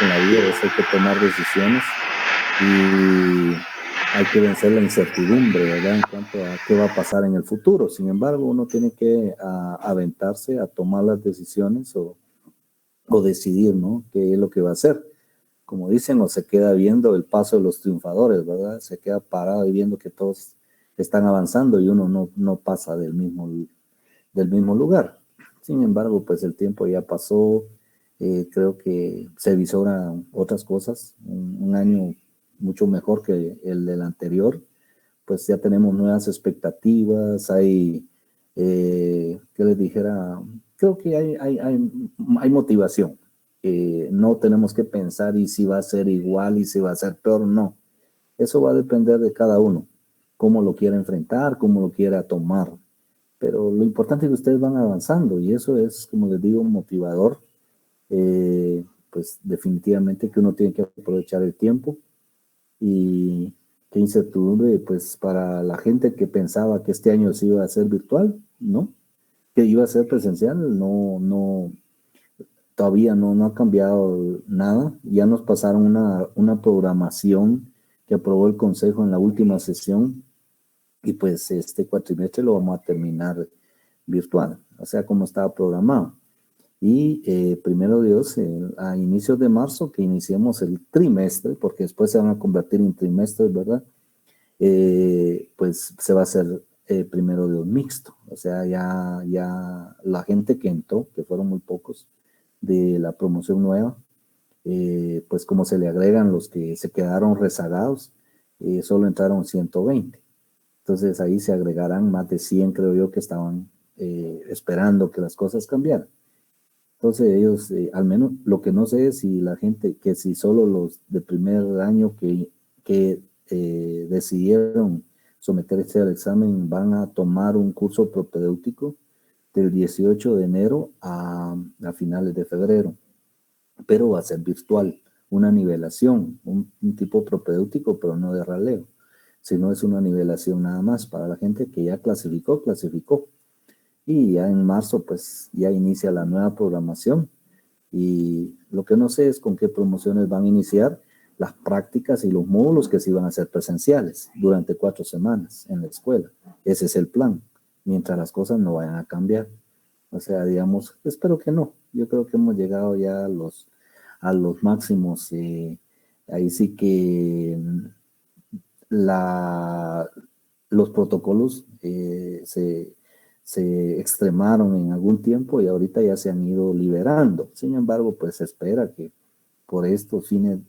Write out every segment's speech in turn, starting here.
en la vida, es hay que tomar decisiones y hay que vencer la incertidumbre, ¿verdad? En cuanto a qué va a pasar en el futuro. Sin embargo, uno tiene que aventarse a tomar las decisiones o decidir, ¿no? ¿Qué es lo que va a hacer? Como dicen, o se queda viendo el paso de los triunfadores, ¿verdad? Se queda parado y viendo que todos están avanzando y uno no pasa del mismo lugar. Sin embargo, pues el tiempo ya pasó, creo que se visoran otras cosas, un año mucho mejor que el del anterior, pues ya tenemos nuevas expectativas, hay, ¿qué les dijera? Creo que hay motivación. No tenemos que pensar y si va a ser igual y si va a ser peor, no. Eso va a depender de cada uno, cómo lo quiera enfrentar, cómo lo quiera tomar. Pero lo importante es que ustedes van avanzando y eso es, como les digo, un motivador. Pues definitivamente que uno tiene que aprovechar el tiempo y qué incertidumbre, pues para la gente que pensaba que este año sí iba a ser virtual, ¿no? Que iba a ser presencial, todavía no ha cambiado nada. Ya nos pasaron una programación que aprobó el Consejo en la última sesión y pues este cuatrimestre lo vamos a terminar virtual, o sea, como estaba programado. Y primero Dios, a inicios de marzo, que iniciemos el trimestre, porque después se van a convertir en trimestres, ¿verdad? Pues se va a hacer primero Dios mixto. O sea, ya la gente que entró, que fueron muy pocos, de la promoción nueva, pues como se le agregan los que se quedaron rezagados, solo entraron 120. Entonces ahí se agregarán más de 100, creo yo, que estaban esperando que las cosas cambiaran. Entonces ellos, al menos lo que no sé es si la gente, que si solo los de primer año que decidieron someterse al examen van a tomar un curso propedéutico del 18 de enero a finales de febrero, pero va a ser virtual, una nivelación, un tipo propedéutico, pero no de raleo, sino es una nivelación nada más para la gente que ya clasificó. Y ya en marzo pues ya inicia la nueva programación y lo que no sé es con qué promociones van a iniciar las prácticas y los módulos que sí van a ser presenciales durante 4 semanas en la escuela. Ese es el plan, mientras las cosas no vayan a cambiar. O sea, digamos, espero que no. Yo creo que hemos llegado ya a los máximos. Ahí sí que los protocolos se extremaron en algún tiempo y ahorita ya se han ido liberando. Sin embargo, pues se espera que por estos fines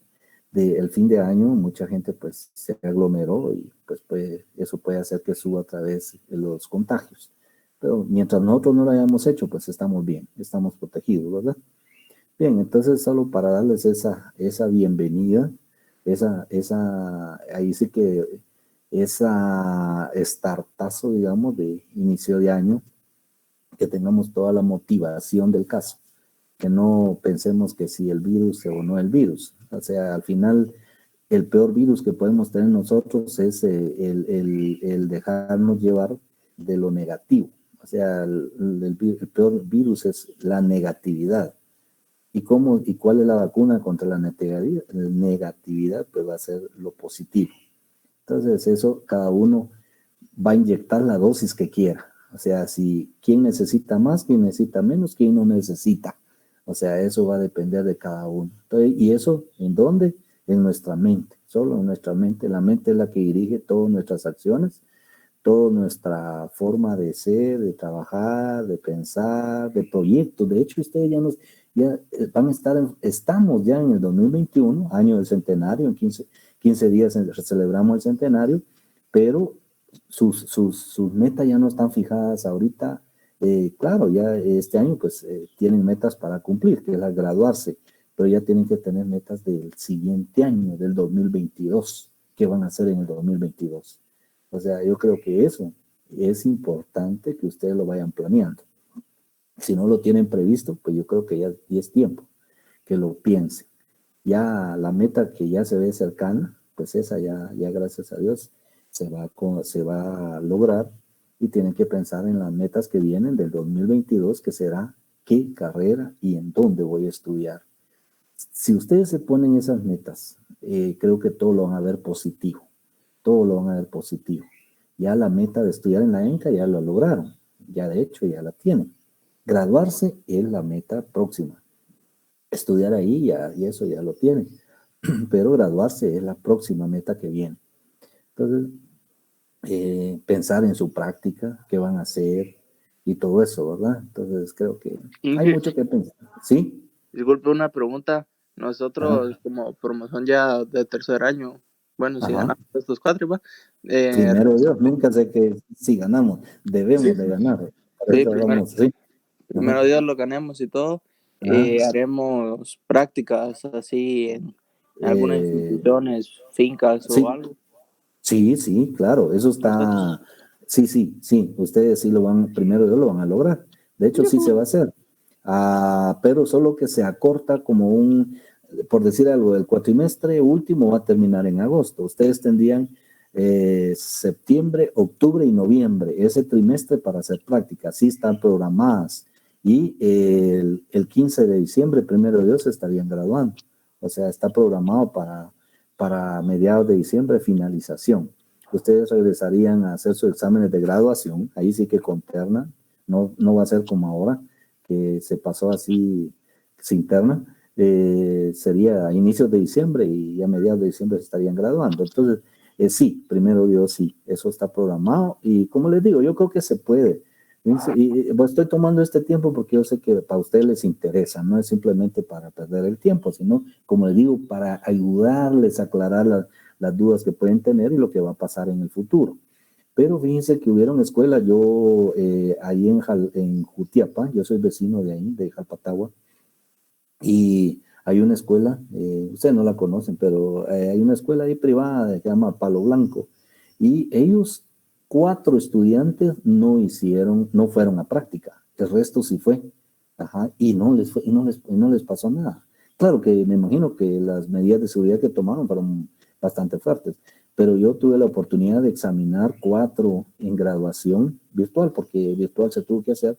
el fin de año mucha gente pues se aglomeró y pues eso puede hacer que suba otra vez los contagios. Pero mientras nosotros no lo hayamos hecho, pues estamos bien, estamos protegidos, ¿verdad? Bien, entonces solo para darles esa bienvenida, ahí sí que esa startazo, digamos, de inicio de año, que tengamos toda la motivación del caso, que no pensemos que si el virus o no el virus. O sea, al final, el peor virus que podemos tener nosotros es el dejarnos llevar de lo negativo. O sea, el peor virus es la negatividad. ¿Y cuál es la vacuna contra la negatividad? Pues va a ser lo positivo. Entonces, eso cada uno va a inyectar la dosis que quiera. O sea, si quién necesita más, quién necesita menos, quién no necesita. O sea, eso va a depender de cada uno. Entonces, ¿y eso en dónde? En nuestra mente, solo en nuestra mente. La mente es la que dirige todas nuestras acciones, toda nuestra forma de ser, de trabajar, de pensar, de proyectos. De hecho, ustedes ya van a estamos ya en el 2021, año del centenario, en 15 días celebramos el centenario, pero sus metas ya no están fijadas ahorita. Claro, ya este año pues tienen metas para cumplir, que es la graduarse, pero ya tienen que tener metas del siguiente año, del 2022, que van a hacer en el 2022. O sea, yo creo que eso es importante que ustedes lo vayan planeando. Si no lo tienen previsto, pues yo creo que ya es tiempo que lo piensen. Ya la meta que ya se ve cercana, pues esa ya gracias a Dios se va a lograr y tienen que pensar en las metas que vienen del 2022, que será qué carrera y en dónde voy a estudiar. si ustedes se ponen esas metas, creo que todo lo van a ver positivo, todo lo van a ver positivo. Ya la meta de estudiar en la ENCA ya lo lograron, ya de hecho ya la tienen. Graduarse es la meta próxima. Estudiar ahí ya, y eso ya lo tienen, pero graduarse es la próxima meta que viene. Entonces, pensar en su práctica, qué van a hacer y todo eso, ¿verdad? Entonces, creo que hay Inge, mucho que pensar. ¿Sí? disculpe una pregunta. Ajá. Nosotros, como promoción ya de tercer año, bueno, si Ajá. ganamos estos cuatro, ¿va? Primero Dios, nunca sé que si ganamos, Sí, debemos de ganar. Por sí, eso vamos, sí. Ajá. primero Dios lo ganemos y todo. Ajá. Haremos prácticas así en algunas Eh, instituciones, fincas o sí, algo. sí, sí, claro, eso Nosotros. está, sí, sí, sí, ustedes sí lo van, primero Dios lo van a lograr. De hecho, sí se va a hacer. Pero solo que se acorta como por decir algo, el cuatrimestre último va a terminar en agosto. Ustedes tendrían septiembre, octubre y noviembre, ese trimestre para hacer prácticas, sí están programadas. Y el 15 de diciembre, primero Dios, se estarían graduando. O sea, está programado para mediados de diciembre, finalización. Ustedes regresarían a hacer sus exámenes de graduación, ahí sí que con terna, no va a ser como ahora, que se pasó así sin terna, sería a inicios de diciembre y a mediados de diciembre se estarían graduando. Entonces, sí, primero Dios, sí, eso está programado y como les digo, yo creo que se puede. Pues estoy tomando este tiempo porque yo sé que para ustedes les interesa, no es simplemente para perder el tiempo, sino, como les digo, para ayudarles a aclarar las dudas que pueden tener y lo que va a pasar en el futuro. Pero fíjense que hubieron escuelas, yo ahí en Jutiapa, yo soy vecino de ahí, de Jalpatagua, y hay una escuela, ustedes no la conocen, pero hay una escuela ahí privada que se llama Palo Blanco, y ellos, 4 estudiantes no fueron a práctica, el resto sí fue, ajá, y no les pasó nada. Claro que me imagino que las medidas de seguridad que tomaron fueron bastante fuertes, pero yo tuve la oportunidad de examinar 4 en graduación virtual, porque virtual se tuvo que hacer,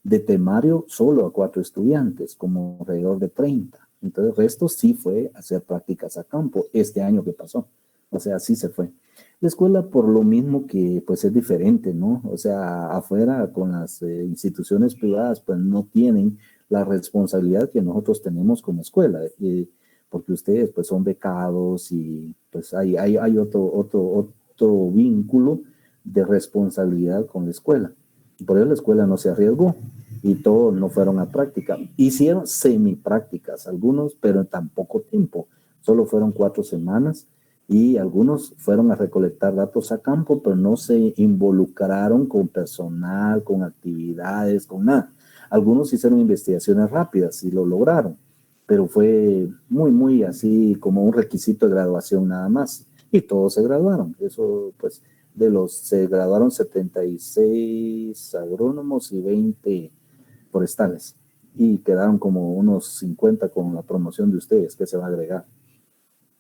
de temario solo a 4 estudiantes, como alrededor de 30. Entonces, el resto sí fue a hacer prácticas a campo este año que pasó. O sea, sí se fue. La escuela, por lo mismo que pues es diferente, ¿no? O sea, afuera con las instituciones privadas, pues no tienen la responsabilidad que nosotros tenemos como escuela, porque ustedes pues son becados y pues hay otro vínculo de responsabilidad con la escuela. Por eso la escuela no se arriesgó y todos no fueron a práctica. Hicieron semiprácticas algunos, pero en tan poco tiempo. Solo fueron 4 semanas y algunos fueron a recolectar datos a campo, pero no se involucraron con personal, con actividades, con nada. Algunos hicieron investigaciones rápidas y lo lograron, pero fue muy, muy así como un requisito de graduación nada más. Y todos se graduaron. Eso, pues, se graduaron 76 agrónomos y 20 forestales. Y quedaron como unos 50 con la promoción de ustedes que se va a agregar.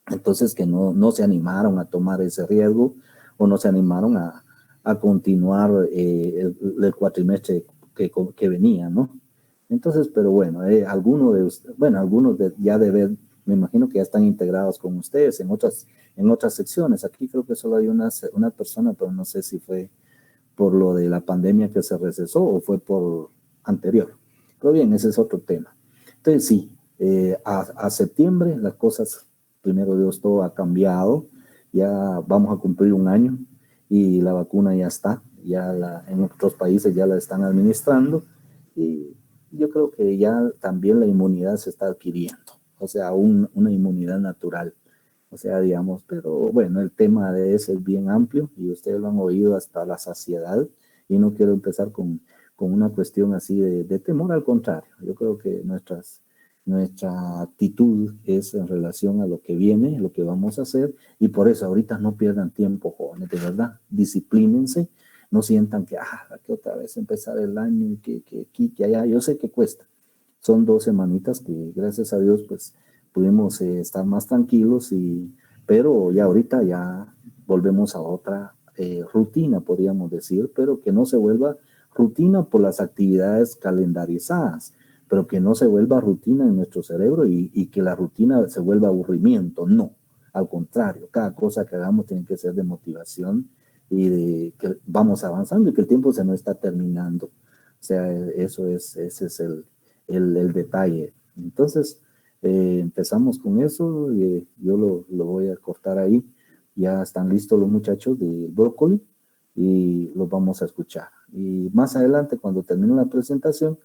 Entonces, que no se animaron a tomar ese riesgo o no se animaron a continuar el cuatrimestre que venía, ¿no? Entonces, pero bueno, algunos ya me imagino que ya están integrados con ustedes en otras secciones. Aquí creo que solo hay una persona, pero no sé si fue por lo de la pandemia que se recesó o fue por anterior. Pero bien, ese es otro tema. Entonces, sí, a septiembre las cosas, primero Dios, todo ha cambiado. Ya vamos a cumplir un año y la vacuna ya está. En otros países ya la están administrando y yo creo que ya también la inmunidad se está adquiriendo. O sea, una inmunidad natural. O sea, digamos, pero bueno, el tema de ese es bien amplio y ustedes lo han oído hasta la saciedad y no quiero empezar con una cuestión así de temor, al contrario, yo creo que nuestra actitud es en relación a lo que viene, lo que vamos a hacer y por eso ahorita no pierdan tiempo, jóvenes, de verdad, disciplínense, no sientan que otra vez empezar el año, que aquí, que allá, yo sé que cuesta. Son 2 semanitas que gracias a Dios pues pudimos estar más tranquilos, pero ya ahorita ya volvemos a otra rutina, podríamos decir, pero que no se vuelva rutina por las actividades calendarizadas, pero que no se vuelva rutina en nuestro cerebro y que la rutina se vuelva aburrimiento, no. Al contrario, cada cosa que hagamos tiene que ser de motivación y de que vamos avanzando y que el tiempo se nos está terminando. O sea, ese es el detalle. Entonces, empezamos con eso. Yo lo voy a cortar ahí. Ya están listos los muchachos de brócoli y los vamos a escuchar. Y más adelante, cuando termine la presentación,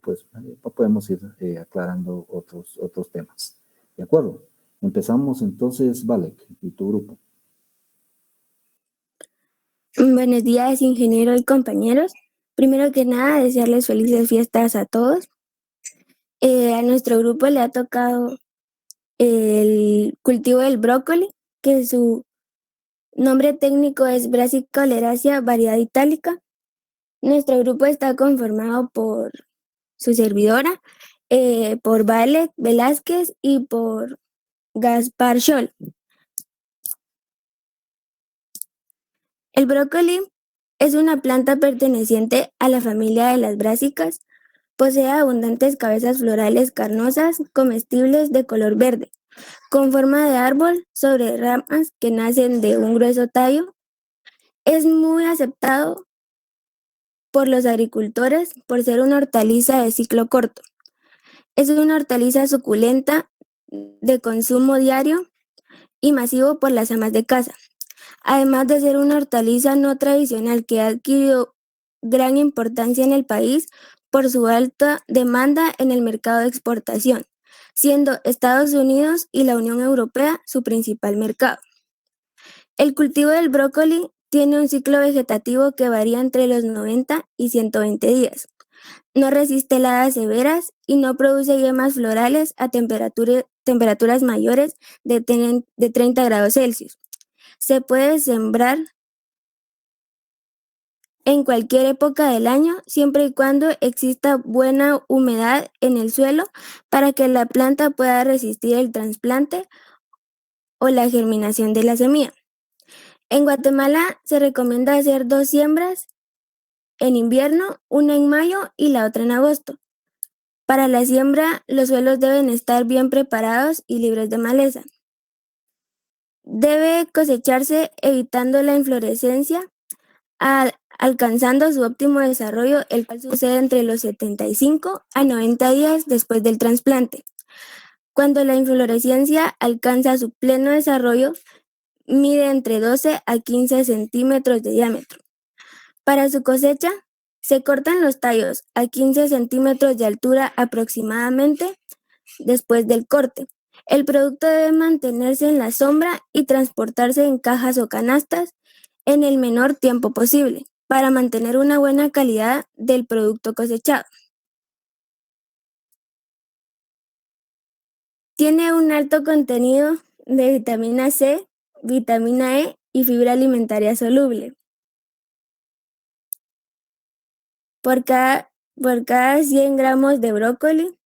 pues podemos ir aclarando otros temas. ¿De acuerdo? Empezamos entonces, Valek, y tu grupo. Buenos días, ingeniero y compañeros. Primero que nada, desearles felices fiestas a todos. A nuestro grupo le ha tocado el cultivo del brócoli, que su nombre técnico es Brassica oleracea variedad itálica. Nuestro grupo está conformado por su servidora, por Valek Velázquez y por Gaspar Scholl. El brócoli es una planta perteneciente a la familia de las brásicas. Posee abundantes cabezas florales carnosas, comestibles de color verde, con forma de árbol sobre ramas que nacen de un grueso tallo. Es muy aceptado por los agricultores por ser una hortaliza de ciclo corto. Es una hortaliza suculenta de consumo diario y masivo por las amas de casa, además de ser una hortaliza no tradicional que ha adquirido gran importancia en el país por su alta demanda en el mercado de exportación, siendo Estados Unidos y la Unión Europea su principal mercado. El cultivo del brócoli tiene un ciclo vegetativo que varía entre los 90 y 120 días. No resiste heladas severas y no produce yemas florales a temperaturas mayores de 30 grados Celsius. Se puede sembrar en cualquier época del año, siempre y cuando exista buena humedad en el suelo para que la planta pueda resistir el trasplante o la germinación de la semilla. En Guatemala se recomienda hacer 2 siembras en invierno, una en mayo y la otra en agosto. Para la siembra, los suelos deben estar bien preparados y libres de maleza. Debe cosecharse evitando la inflorescencia, alcanzando su óptimo desarrollo, el cual sucede entre los 75 a 90 días después del trasplante. Cuando la inflorescencia alcanza su pleno desarrollo, mide entre 12 a 15 centímetros de diámetro. Para su cosecha, se cortan los tallos a 15 centímetros de altura aproximadamente después del corte. El producto debe mantenerse en la sombra y transportarse en cajas o canastas en el menor tiempo posible para mantener una buena calidad del producto cosechado. Tiene un alto contenido de vitamina C, vitamina E y fibra alimentaria soluble. Por cada 100 gramos de brócoli,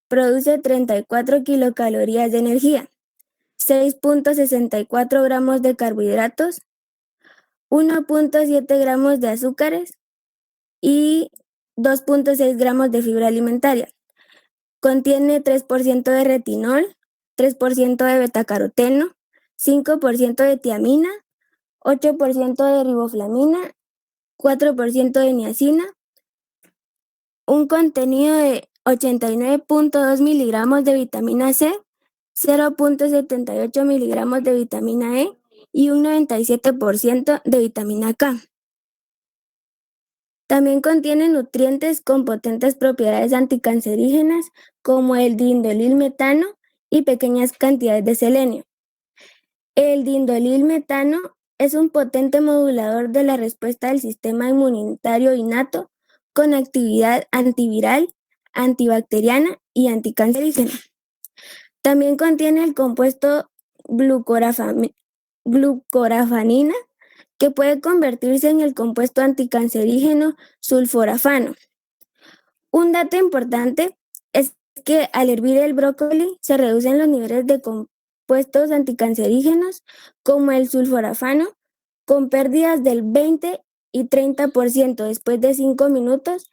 produce 34 kilocalorías de energía, 6.64 gramos de carbohidratos, 1.7 gramos de azúcares y 2.6 gramos de fibra alimentaria. Contiene 3% de retinol, 3% de betacaroteno, 5% de tiamina, 8% de riboflavina, 4% de niacina, un contenido de 89.2 miligramos de vitamina C, 0.78 miligramos de vitamina E y un 97% de vitamina K. También contiene nutrientes con potentes propiedades anticancerígenas como el dindolilmetano y pequeñas cantidades de selenio. El dindolilmetano es un potente modulador de la respuesta del sistema inmunitario innato con actividad antiviral, antibacteriana y anticancerígena. También contiene el compuesto glucorafanina, que puede convertirse en el compuesto anticancerígeno sulforafano. Un dato importante es que al hervir el brócoli se reducen los niveles de compuestos anticancerígenos como el sulforafano con pérdidas del 20 y 30% después de 5 minutos,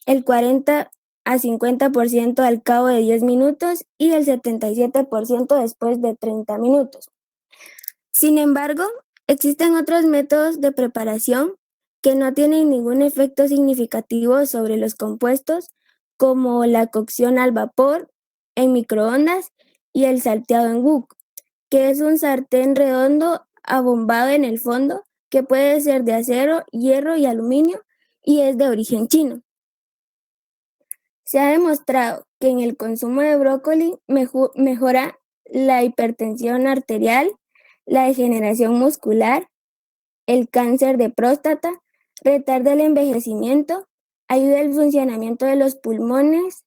el 40 a 50% al cabo de 10 minutos y el 77% después de 30 minutos. Sin embargo, existen otros métodos de preparación que no tienen ningún efecto significativo sobre los compuestos, como la cocción al vapor, en microondas y el salteado en wok, que es un sartén redondo abombado en el fondo que puede ser de acero, hierro y aluminio y es de origen chino. Se ha demostrado que en el consumo de brócoli mejora la hipertensión arterial, la degeneración muscular, el cáncer de próstata, retarda el envejecimiento, ayuda al funcionamiento de los pulmones,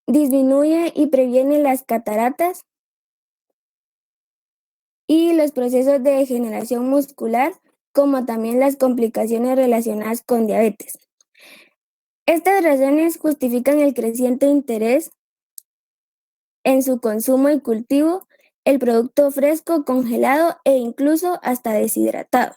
disminuye y previene las cataratas y los procesos de degeneración muscular, como también las complicaciones relacionadas con diabetes. Estas razones justifican el creciente interés en su consumo y cultivo, el producto fresco, congelado e incluso hasta deshidratado.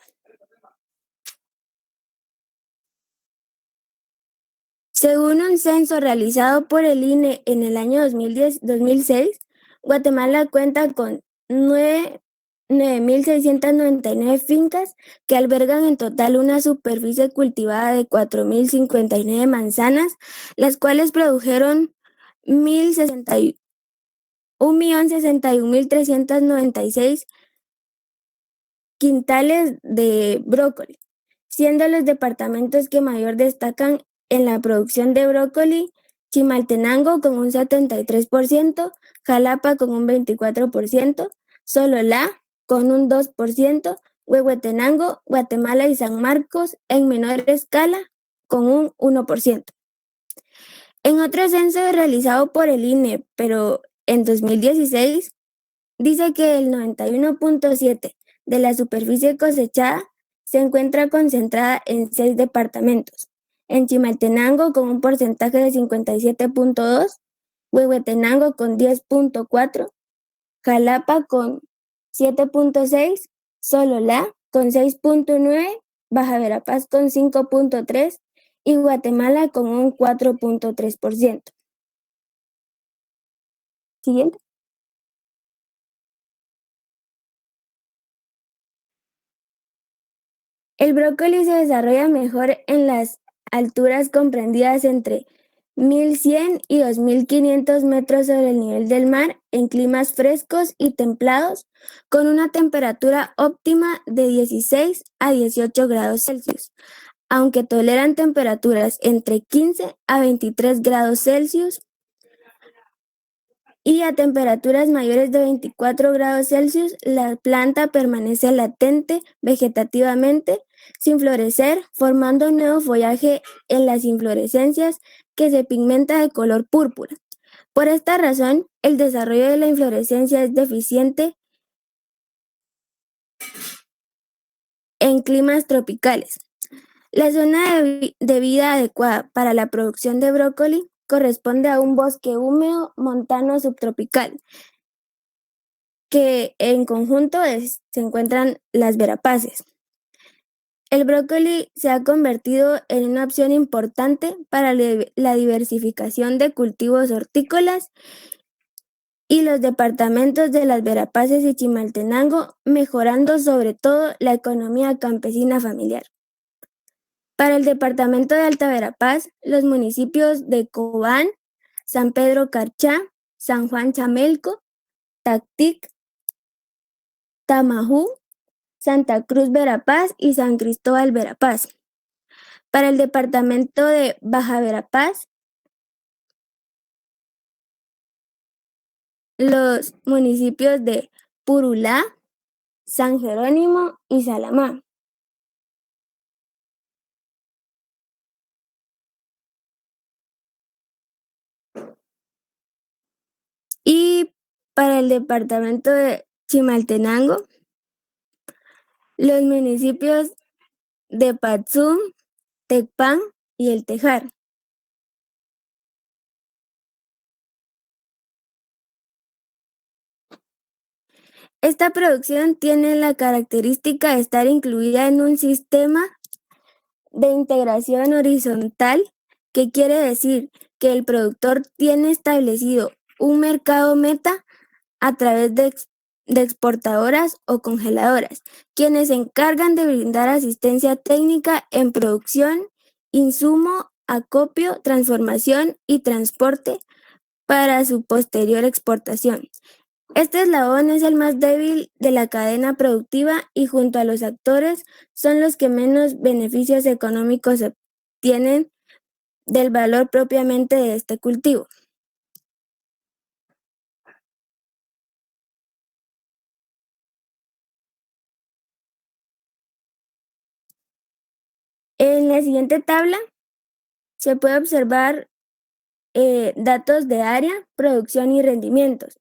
Según un censo realizado por el INE en el año 2006, Guatemala cuenta con 9.699 fincas que albergan en total una superficie cultivada de 4.059 manzanas, las cuales produjeron 1.061.396 quintales de brócoli, siendo los departamentos que mayor destacan en la producción de brócoli: Chimaltenango con un 73%, Jalapa con un 24%, Sololá con un 2%, Huehuetenango, Guatemala y San Marcos en menor escala con un 1%. En otro censo realizado por el INE, pero en 2016, dice que el 91.7% de la superficie cosechada se encuentra concentrada en 6 departamentos: en Chimaltenango con un porcentaje de 57.2%, Huehuetenango con 10.4%, Jalapa con 7.6%, Sololá con 6.9%, Baja Verapaz con 5.3% y Guatemala con un 4.3%. Siguiente. El brócoli se desarrolla mejor en las alturas comprendidas entre 1.100 y 2.500 metros sobre el nivel del mar, en climas frescos y templados, con una temperatura óptima de 16 a 18 grados Celsius, aunque toleran temperaturas entre 15 a 23 grados Celsius y a temperaturas mayores de 24 grados Celsius, la planta permanece latente vegetativamente, sin florecer, formando un nuevo follaje en las inflorescencias que se pigmenta de color púrpura. Por esta razón, el desarrollo de la inflorescencia es deficiente en climas tropicales. La zona de vida adecuada para la producción de brócoli corresponde a un bosque húmedo montano subtropical, que en conjunto se encuentran las Verapaces. El brócoli se ha convertido en una opción importante para la diversificación de cultivos hortícolas y los departamentos de las Verapaces y Chimaltenango, mejorando sobre todo la economía campesina familiar. Para el departamento de Alta Verapaz, los municipios de Cobán, San Pedro Carchá, San Juan Chamelco, Tactic, Tamajú, Santa Cruz Verapaz y San Cristóbal Verapaz. Para el departamento de Baja Verapaz, los municipios de Purulá, San Jerónimo y Salamá. Y para el departamento de Chimaltenango, los municipios de Patzum, Tecpan y El Tejar. Esta producción tiene la característica de estar incluida en un sistema de integración horizontal que quiere decir que el productor tiene establecido un mercado meta a través de exportadoras o congeladoras, quienes se encargan de brindar asistencia técnica en producción, insumo, acopio, transformación y transporte para su posterior exportación. Este eslabón es el más débil de la cadena productiva y junto a los actores son los que menos beneficios económicos obtienen del valor propiamente de este cultivo. En la siguiente tabla se puede observar datos de área, producción y rendimientos.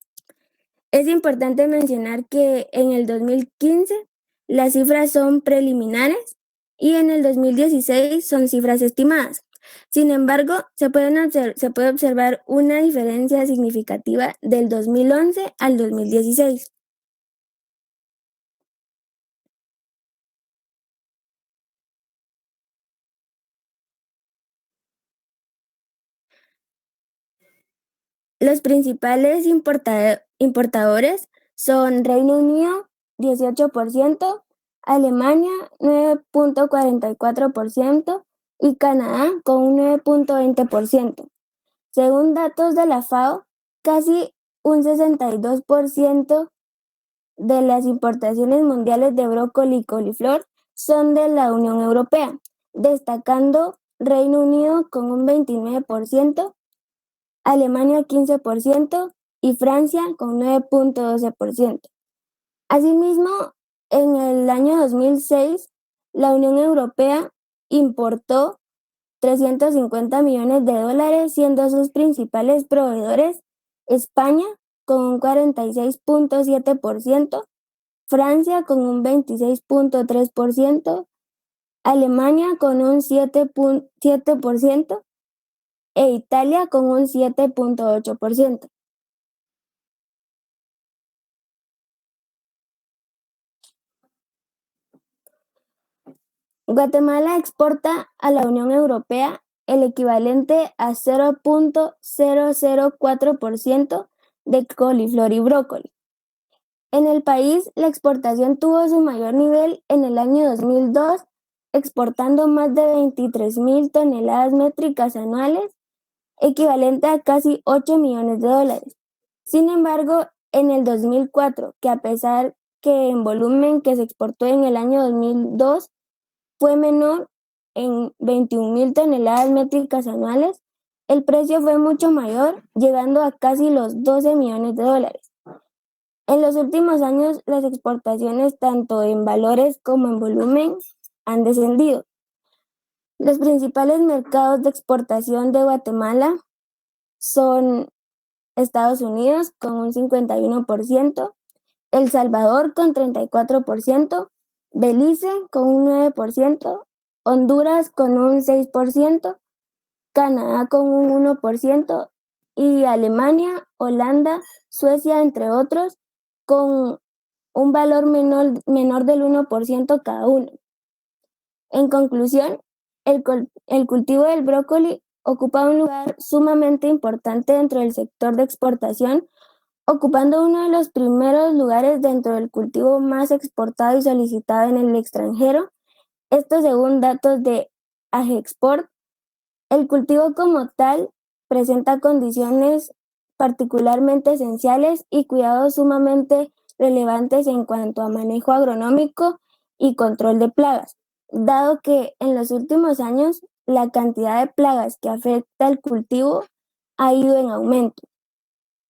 Es importante mencionar que en el 2015 las cifras son preliminares y en el 2016 son cifras estimadas. Sin embargo, se puede observar una diferencia significativa del 2011 al 2016. Los principales importadores son Reino Unido, 18%, Alemania, 9.44% y Canadá con un 9.20%. Según datos de la FAO, casi un 62% de las importaciones mundiales de brócoli y coliflor son de la Unión Europea, destacando Reino Unido con un 29%, Alemania 15% y Francia con 9.12%. Asimismo, en el año 2006, la Unión Europea importó 350 millones de dólares, siendo sus principales proveedores España con un 46.7%, Francia con un 26.3%, Alemania con un 7.7% e Italia con un 7.8%. Guatemala exporta a la Unión Europea el equivalente a 0.004% de coliflor y brócoli. En el país, la exportación tuvo su mayor nivel en el año 2002, exportando más de 23,000 toneladas métricas anuales, equivalente a casi 8 millones de dólares. Sin embargo, en el 2004, que a pesar que en volumen que se exportó en el año 2002 fue menor en 21,000 toneladas métricas anuales, el precio fue mucho mayor, llegando a casi los 12 millones de dólares. En los últimos años, las exportaciones, tanto en valores como en volumen, han descendido. Los principales mercados de exportación de Guatemala son Estados Unidos con un 51%, El Salvador con 34%, Belice con un 9%, Honduras con un 6%, Canadá con un 1% y Alemania, Holanda, Suecia, entre otros, con un valor menor del 1% cada uno. En conclusión, el cultivo del brócoli ocupa un lugar sumamente importante dentro del sector de exportación, ocupando uno de los primeros lugares dentro del cultivo más exportado y solicitado en el extranjero. Esto según datos de AGEXPORT. El cultivo como tal presenta condiciones particularmente esenciales y cuidados sumamente relevantes en cuanto a manejo agronómico y control de plagas, dado que en los últimos años la cantidad de plagas que afecta el cultivo ha ido en aumento.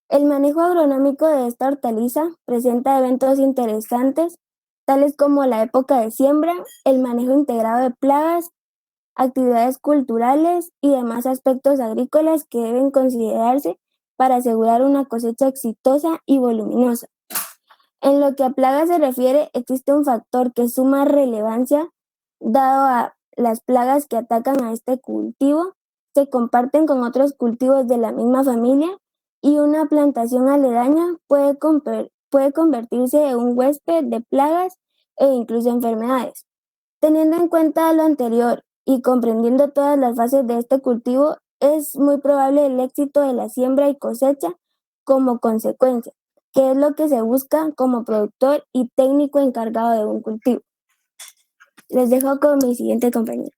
El manejo agronómico de esta hortaliza presenta eventos interesantes, tales como la época de siembra, el manejo integrado de plagas, actividades culturales y demás aspectos agrícolas que deben considerarse para asegurar una cosecha exitosa y voluminosa. En lo que a plagas se refiere, existe un factor que suma relevancia dado a las plagas que atacan a este cultivo, se comparten con otros cultivos de la misma familia y una plantación aledaña puede convertirse en un huésped de plagas e incluso enfermedades. Teniendo en cuenta lo anterior y comprendiendo todas las fases de este cultivo, es muy probable el éxito de la siembra y cosecha como consecuencia, que es lo que se busca como productor y técnico encargado de un cultivo. Les dejo con mi siguiente compañero.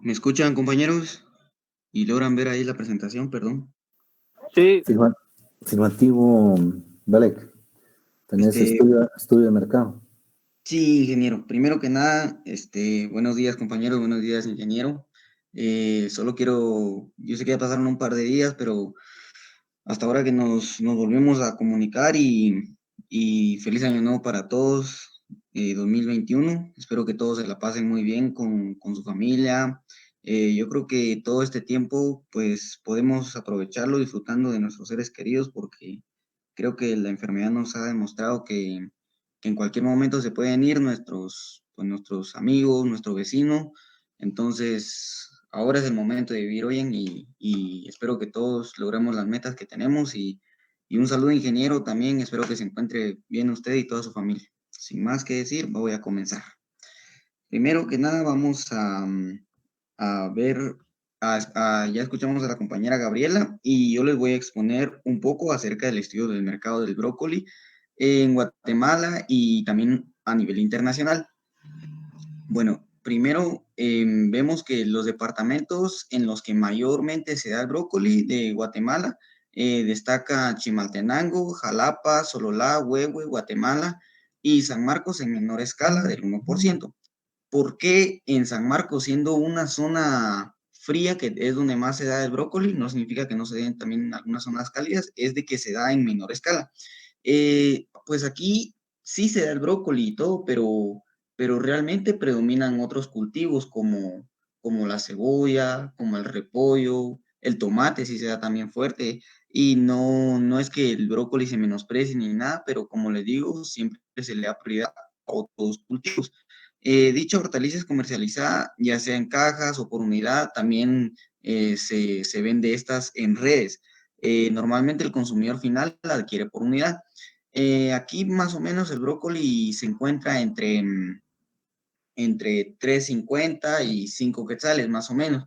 ¿Me escuchan, compañeros? ¿Y logran ver ahí la presentación? Perdón. Sí, Afirmativo, Dalek. ¿Tenés Este, estudio de mercado? sí, ingeniero. Primero que nada, buenos días, compañeros, buenos días, ingeniero. Solo quiero, yo sé que ya pasaron un par de días, pero hasta ahora que nos volvemos a comunicar y feliz año nuevo para todos, 2021. Espero que todos se la pasen muy bien con su familia. Yo creo que todo este tiempo, pues, podemos aprovecharlo disfrutando de nuestros seres queridos porque creo que la enfermedad nos ha demostrado que en cualquier momento se pueden ir nuestros amigos, nuestro vecino. Entonces, ahora es el momento de vivir hoy y espero que todos logremos las metas que tenemos y un saludo, ingeniero, también. Espero que se encuentre bien usted y toda su familia. Sin más que decir, voy a comenzar. Primero que nada, vamos a ver, ya escuchamos a la compañera Gabriela y yo les voy a exponer un poco acerca del estudio del mercado del brócoli en Guatemala y también a nivel internacional. Bueno, primero vemos que los departamentos en los que mayormente se da el brócoli de Guatemala destaca Chimaltenango, Jalapa, Sololá, Huehue, Guatemala y San Marcos en menor escala del 1%. ¿Por qué en San Marcos, siendo una zona fría, que es donde más se da el brócoli, no significa que no se den también en algunas zonas cálidas, es de que se da en menor escala? Pues aquí sí se da el brócoli y todo, pero realmente predominan otros cultivos como la cebolla, como el repollo, el tomate sí se da también fuerte, y no es que el brócoli se menosprecie ni nada, pero como les digo, siempre se le da prioridad a otros cultivos. Dicha hortaliza es comercializada ya sea en cajas o por unidad, también se vende estas en redes. Normalmente el consumidor final la adquiere por unidad. Aquí más o menos el brócoli se encuentra entre 3.50 y 5 quetzales, más o menos.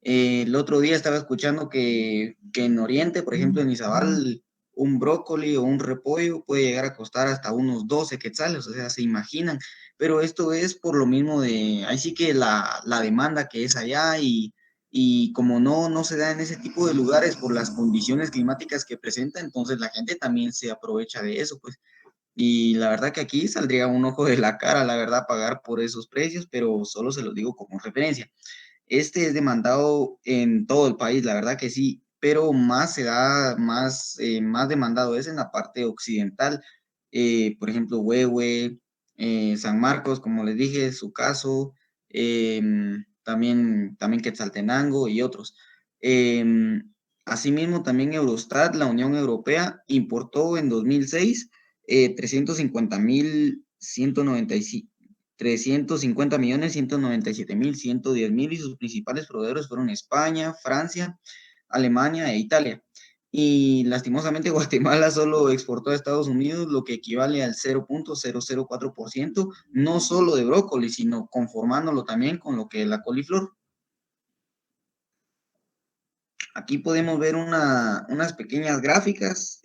El otro día estaba escuchando que en Oriente, por ejemplo, en Izabal, un brócoli o un repollo puede llegar a costar hasta unos 12 quetzales, o sea, se imaginan. Pero esto es por lo mismo de, ahí sí que la demanda que es allá y como no se da en ese tipo de lugares por las condiciones climáticas que presenta, entonces la gente también se aprovecha de eso, pues. Y la verdad que aquí saldría un ojo de la cara, la verdad, pagar por esos precios, pero solo se los digo como referencia. Este es demandado en todo el país, la verdad que sí, pero más se da, más demandado es en la parte occidental. Por ejemplo, Huehue, San Marcos, como les dije, su caso, también Quetzaltenango y otros. Asimismo, también Eurostat, la Unión Europea, importó en 2006 350 millones 197 mil 110 mil y sus principales proveedores fueron España, Francia, Alemania e Italia. Y lastimosamente Guatemala solo exportó a Estados Unidos lo que equivale al 0.004%, no solo de brócoli, sino conformándolo también con lo que es la coliflor. Aquí podemos ver unas pequeñas gráficas.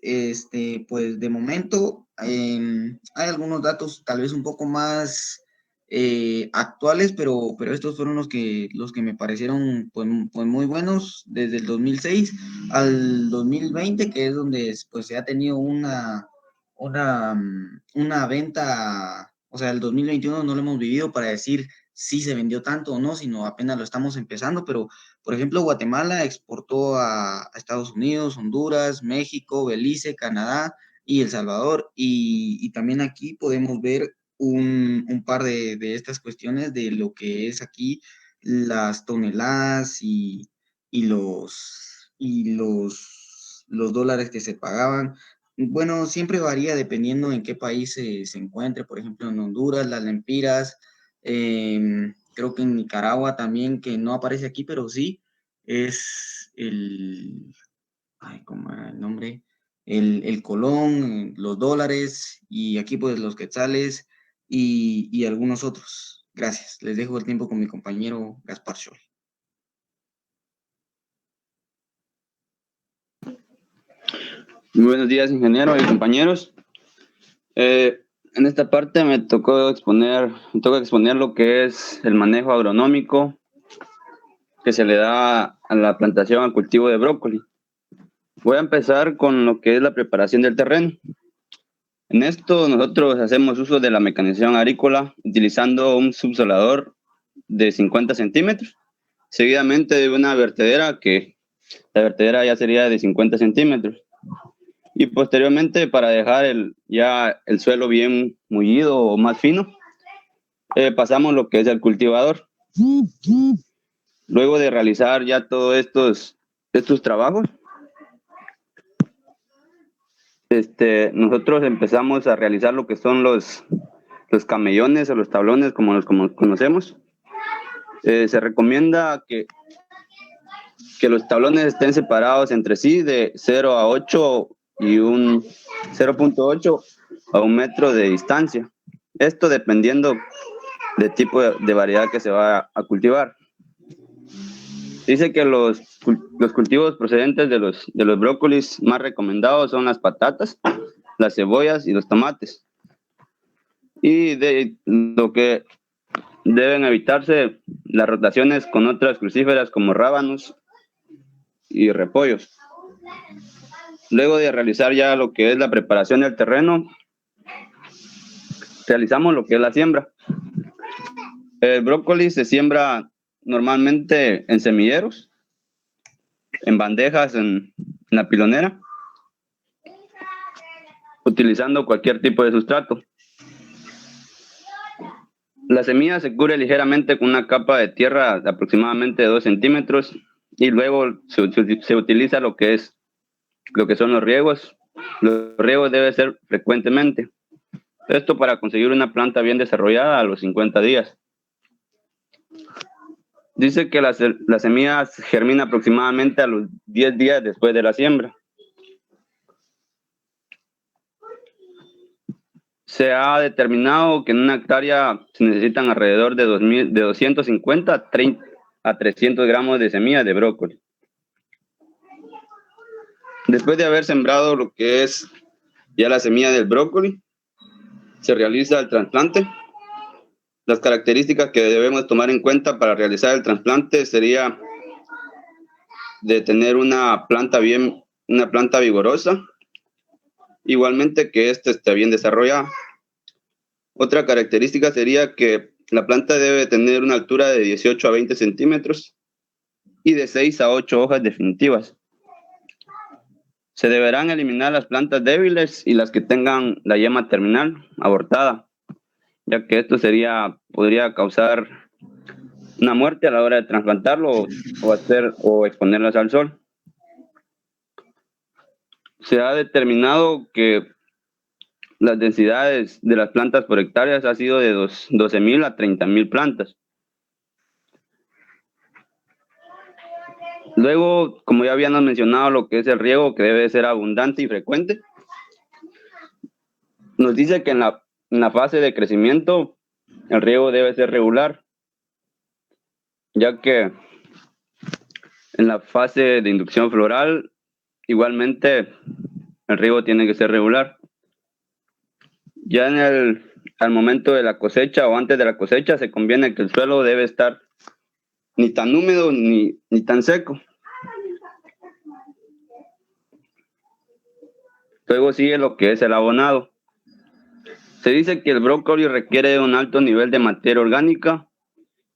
Pues de momento hay algunos datos tal vez un poco más actuales, pero estos fueron los que me parecieron pues muy buenos desde el 2006 al 2020, que es donde pues se ha tenido una venta, o sea, el 2021 no lo hemos vivido para decir si se vendió tanto o no, sino apenas lo estamos empezando, pero por ejemplo, Guatemala exportó a Estados Unidos, Honduras, México, Belice, Canadá y El Salvador. Y también aquí podemos ver un par de estas cuestiones de lo que es aquí las toneladas y los dólares que se pagaban. Bueno, siempre varía dependiendo en qué país se encuentre. Por ejemplo, en Honduras, las lempiras creo que en Nicaragua también, que no aparece aquí, pero sí, es ¿cómo era el nombre? El colón, los dólares, y aquí pues los quetzales y algunos otros. Gracias. Les dejo el tiempo con mi compañero Gaspar Scholl. Muy buenos días, ingeniero y compañeros. En esta parte me toca exponer lo que es el manejo agronómico que se le da a la plantación, al cultivo de brócoli. Voy a empezar con lo que es la preparación del terreno. En esto nosotros hacemos uso de la mecanización agrícola utilizando un subsolador de 50 centímetros, seguidamente de una vertedera, que la vertedera ya sería de 50 centímetros. Y posteriormente, para dejar el suelo bien mullido o más fino, pasamos lo que es el cultivador. Luego de realizar ya todos estos trabajos, nosotros empezamos a realizar lo que son los camellones o los tablones, como los conocemos. Se recomienda que los tablones estén separados entre sí de 0 a 8 y un 0.8 a 1 metro de distancia. Esto dependiendo del tipo de variedad que se va a cultivar. Dice que los cultivos procedentes de los brócolis más recomendados son las patatas, las cebollas y los tomates. Y de lo que deben evitarse las rotaciones con otras crucíferas como rábanos y repollos. Luego de realizar ya lo que es la preparación del terreno, realizamos lo que es la siembra. El brócoli se siembra normalmente en semilleros, en bandejas, en la pilonera, utilizando cualquier tipo de sustrato. La semilla se cubre ligeramente con una capa de tierra de aproximadamente 2 centímetros y luego se utiliza lo que son los riegos. Los riegos deben ser frecuentemente. Esto para conseguir una planta bien desarrollada a los 50 días. Dice que la semilla germina aproximadamente a los 10 días después de la siembra. Se ha determinado que en una hectárea se necesitan alrededor de 250 a 300 gramos de semillas de brócoli. Después de haber sembrado lo que es ya la semilla del brócoli, se realiza el trasplante. Las características que debemos tomar en cuenta para realizar el trasplante sería de tener una planta vigorosa, igualmente que esté bien desarrollada. Otra característica sería que la planta debe tener una altura de 18 a 20 centímetros y de 6 a 8 hojas definitivas. Se deberán eliminar las plantas débiles y las que tengan la yema terminal abortada, ya que esto podría causar una muerte a la hora de trasplantarlo o exponerlas al sol. Se ha determinado que las densidades de las plantas por hectáreas ha sido de 12.000 a 30.000 plantas. Luego, como ya habíamos mencionado, lo que es el riego, que debe ser abundante y frecuente. Nos dice que en la fase de crecimiento, el riego debe ser regular, ya que en la fase de inducción floral, igualmente, el riego tiene que ser regular. Ya al momento de la cosecha o antes de la cosecha, se conviene que el suelo debe estar ni tan húmedo ni tan seco. Luego sigue lo que es el abonado. Se dice que el brócoli requiere un alto nivel de materia orgánica.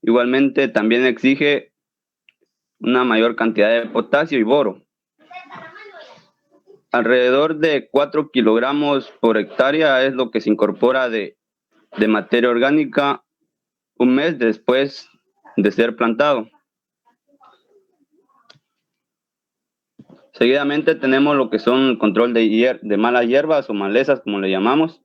Igualmente también exige una mayor cantidad de potasio y boro. Alrededor de 4 kilogramos por hectárea es lo que se incorpora de materia orgánica un mes después de ser plantado. Seguidamente tenemos lo que son el control de malas hierbas o malezas, como le llamamos.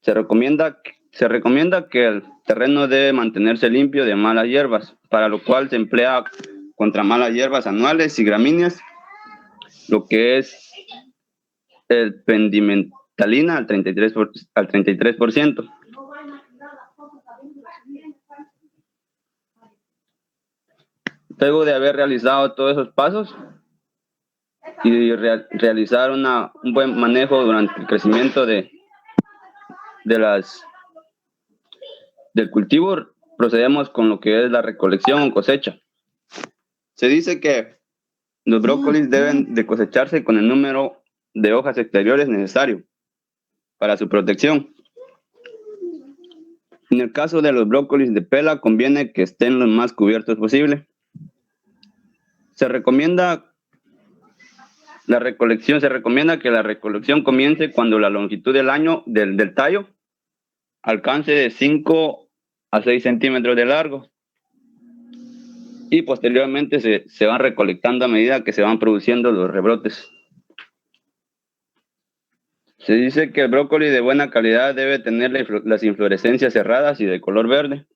Se recomienda Se recomienda que el terreno debe mantenerse limpio de malas hierbas, para lo cual se emplea contra malas hierbas anuales y gramíneas, lo que es el pendimentalina al 33%. Luego de haber realizado todos esos pasos y realizar un buen manejo durante el crecimiento del cultivo, procedemos con lo que es la recolección o cosecha. Se dice que los brócolis deben de cosecharse con el número de hojas exteriores necesario para su protección. En el caso de los brócolis de pela, conviene que estén lo más cubiertos posible. Se recomienda que la recolección comience cuando la longitud del tallo alcance de 5 a 6 centímetros de largo, y posteriormente se van recolectando a medida que se van produciendo los rebrotes. Se dice que el brócoli de buena calidad debe tener las inflorescencias cerradas y de color verde.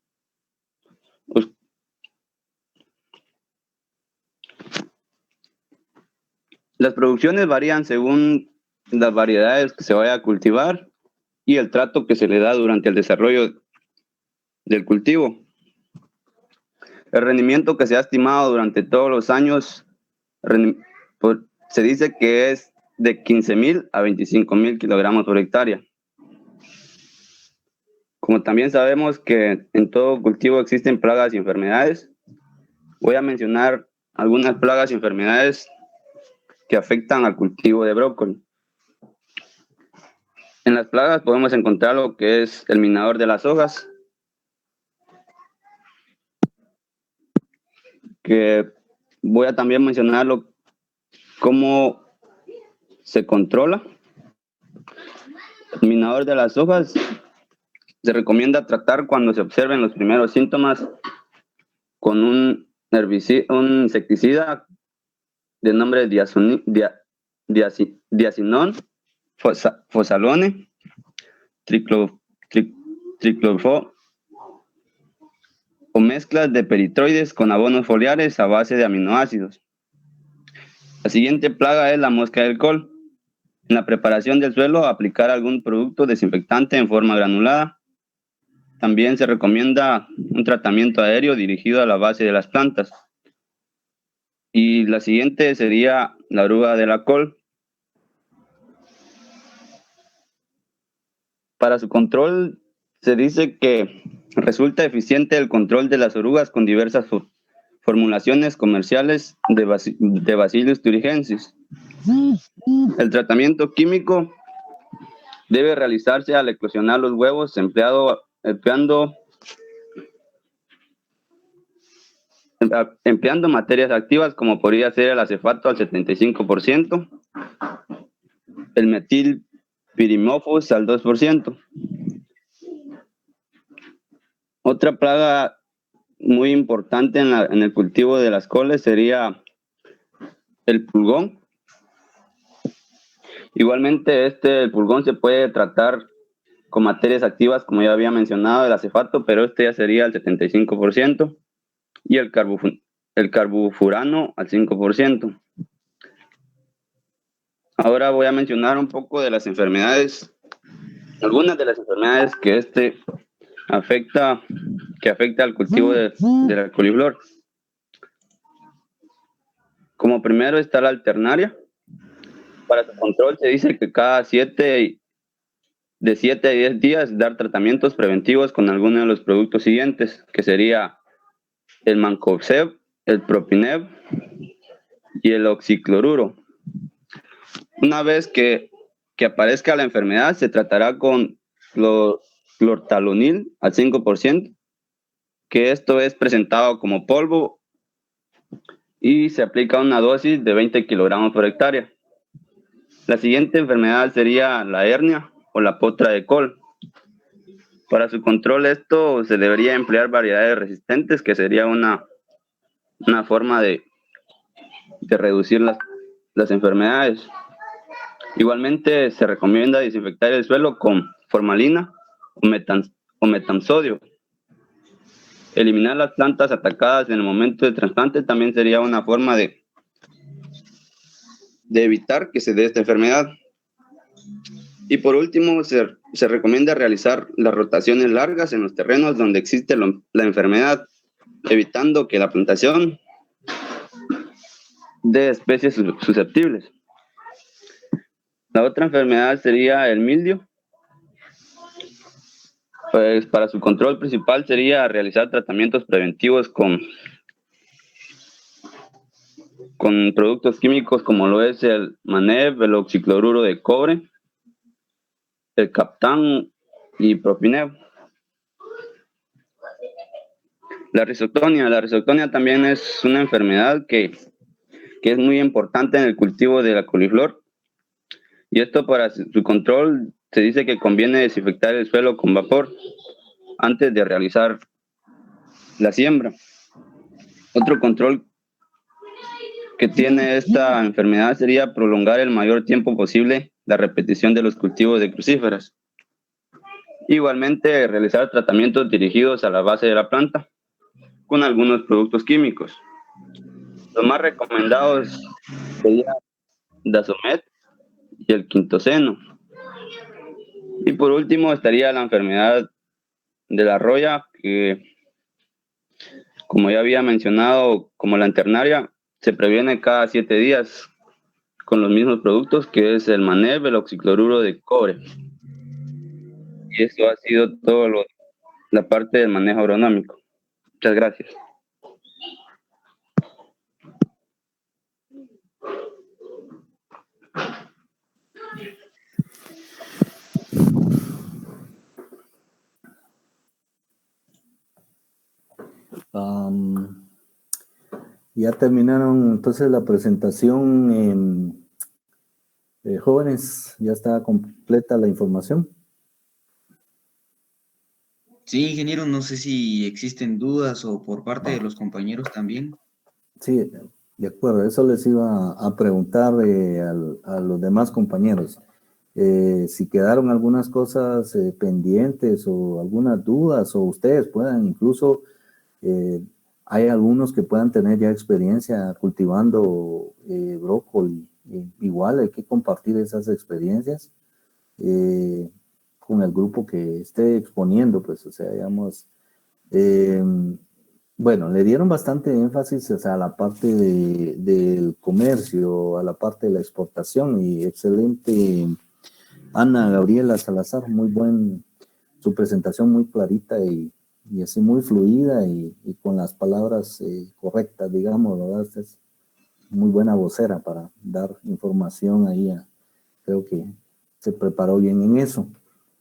Las producciones varían según las variedades que se vaya a cultivar y el trato que se le da durante el desarrollo del cultivo. El rendimiento que se ha estimado durante todos los años se dice que es de 15.000 a 25.000 kilogramos por hectárea. Como también sabemos que en todo cultivo existen plagas y enfermedades, voy a mencionar algunas plagas y enfermedades que afectan al cultivo de brócoli. En las plagas podemos encontrar lo que es el minador de las hojas, que voy a también mencionarlo cómo se controla. El minador de las hojas se recomienda tratar cuando se observen los primeros síntomas con un insecticida de nombre diacinón, fosalone, triclofo o mezclas de peritroides con abonos foliares a base de aminoácidos. La siguiente plaga es la mosca del col. En la preparación del suelo, aplicar algún producto desinfectante en forma granulada. También se recomienda un tratamiento aéreo dirigido a la base de las plantas. Y la siguiente sería la oruga de la col. Para su control, se dice que resulta eficiente el control de las orugas con diversas formulaciones comerciales de Bacillus thuringiensis. El tratamiento químico debe realizarse al eclosionar los huevos empleando materias activas como podría ser el acefato al 75%, el metilpirimofos al 2%. Otra plaga muy importante en el cultivo de las coles sería el pulgón. Igualmente el pulgón se puede tratar con materias activas, como ya había mencionado, el acefato, pero este ya sería el 75%, y el carbufurano al 5%. Ahora voy a mencionar un poco de las enfermedades, algunas de las enfermedades que afecta al cultivo de la coliflor. Como primero está la alternaria. Para su control se dice que de 7 a 10 días dar tratamientos preventivos con alguno de los productos siguientes, que sería el mancozeb, el propineb y el oxicloruro. Una vez que aparezca la enfermedad, se tratará con clortalonil al 5%, que esto es presentado como polvo y se aplica una dosis de 20 kilogramos por hectárea. La siguiente enfermedad sería la hernia o la potra de col. Para su control esto se debería emplear variedades resistentes, que sería una forma de reducir las enfermedades. Igualmente se recomienda desinfectar el suelo con formalina o metamsodio. Eliminar las plantas atacadas en el momento de trasplante también sería una forma de evitar que se dé esta enfermedad. Y por último, se recomienda realizar las rotaciones largas en los terrenos donde existe la enfermedad, evitando que la plantación de especies susceptibles. La otra enfermedad sería el mildio. Pues para su control principal sería realizar tratamientos preventivos con productos químicos como lo es el MANEB, el oxicloruro de cobre, el Captan y Propineo. La risoctonia también es una enfermedad que es muy importante en el cultivo de la coliflor. Y esto para su control se dice que conviene desinfectar el suelo con vapor antes de realizar la siembra. Otro control que tiene esta enfermedad sería prolongar el mayor tiempo posible la repetición de los cultivos de crucíferas. Igualmente, realizar tratamientos dirigidos a la base de la planta con algunos productos químicos. Los más recomendados serían Dasomet y el quintoseno. Y por último estaría la enfermedad de la roya, que como ya había mencionado, como la anternaria, se previene cada 7 días con los mismos productos, que es el MANEB, el oxicloruro de cobre. Y eso ha sido todo la parte del manejo agronómico. Muchas gracias. Ya terminaron entonces la presentación, jóvenes, ya está completa la información. Sí, ingeniero, no sé si existen dudas o por parte de los compañeros también. Sí, de acuerdo, eso les iba a preguntar a los demás compañeros. Si quedaron algunas cosas pendientes o algunas dudas, o ustedes puedan incluso, hay algunos que puedan tener ya experiencia cultivando brócoli. Igual hay que compartir esas experiencias con el grupo que esté exponiendo, pues, o sea, digamos, bueno, le dieron bastante énfasis, o sea, a la parte del comercio, a la parte de la exportación, y excelente Ana Gabriela Salazar, muy buen, su presentación muy clarita y así muy fluida y con las palabras correctas, digamos, ¿verdad? Esta es muy buena vocera para dar información ahí, creo que se preparó bien en eso.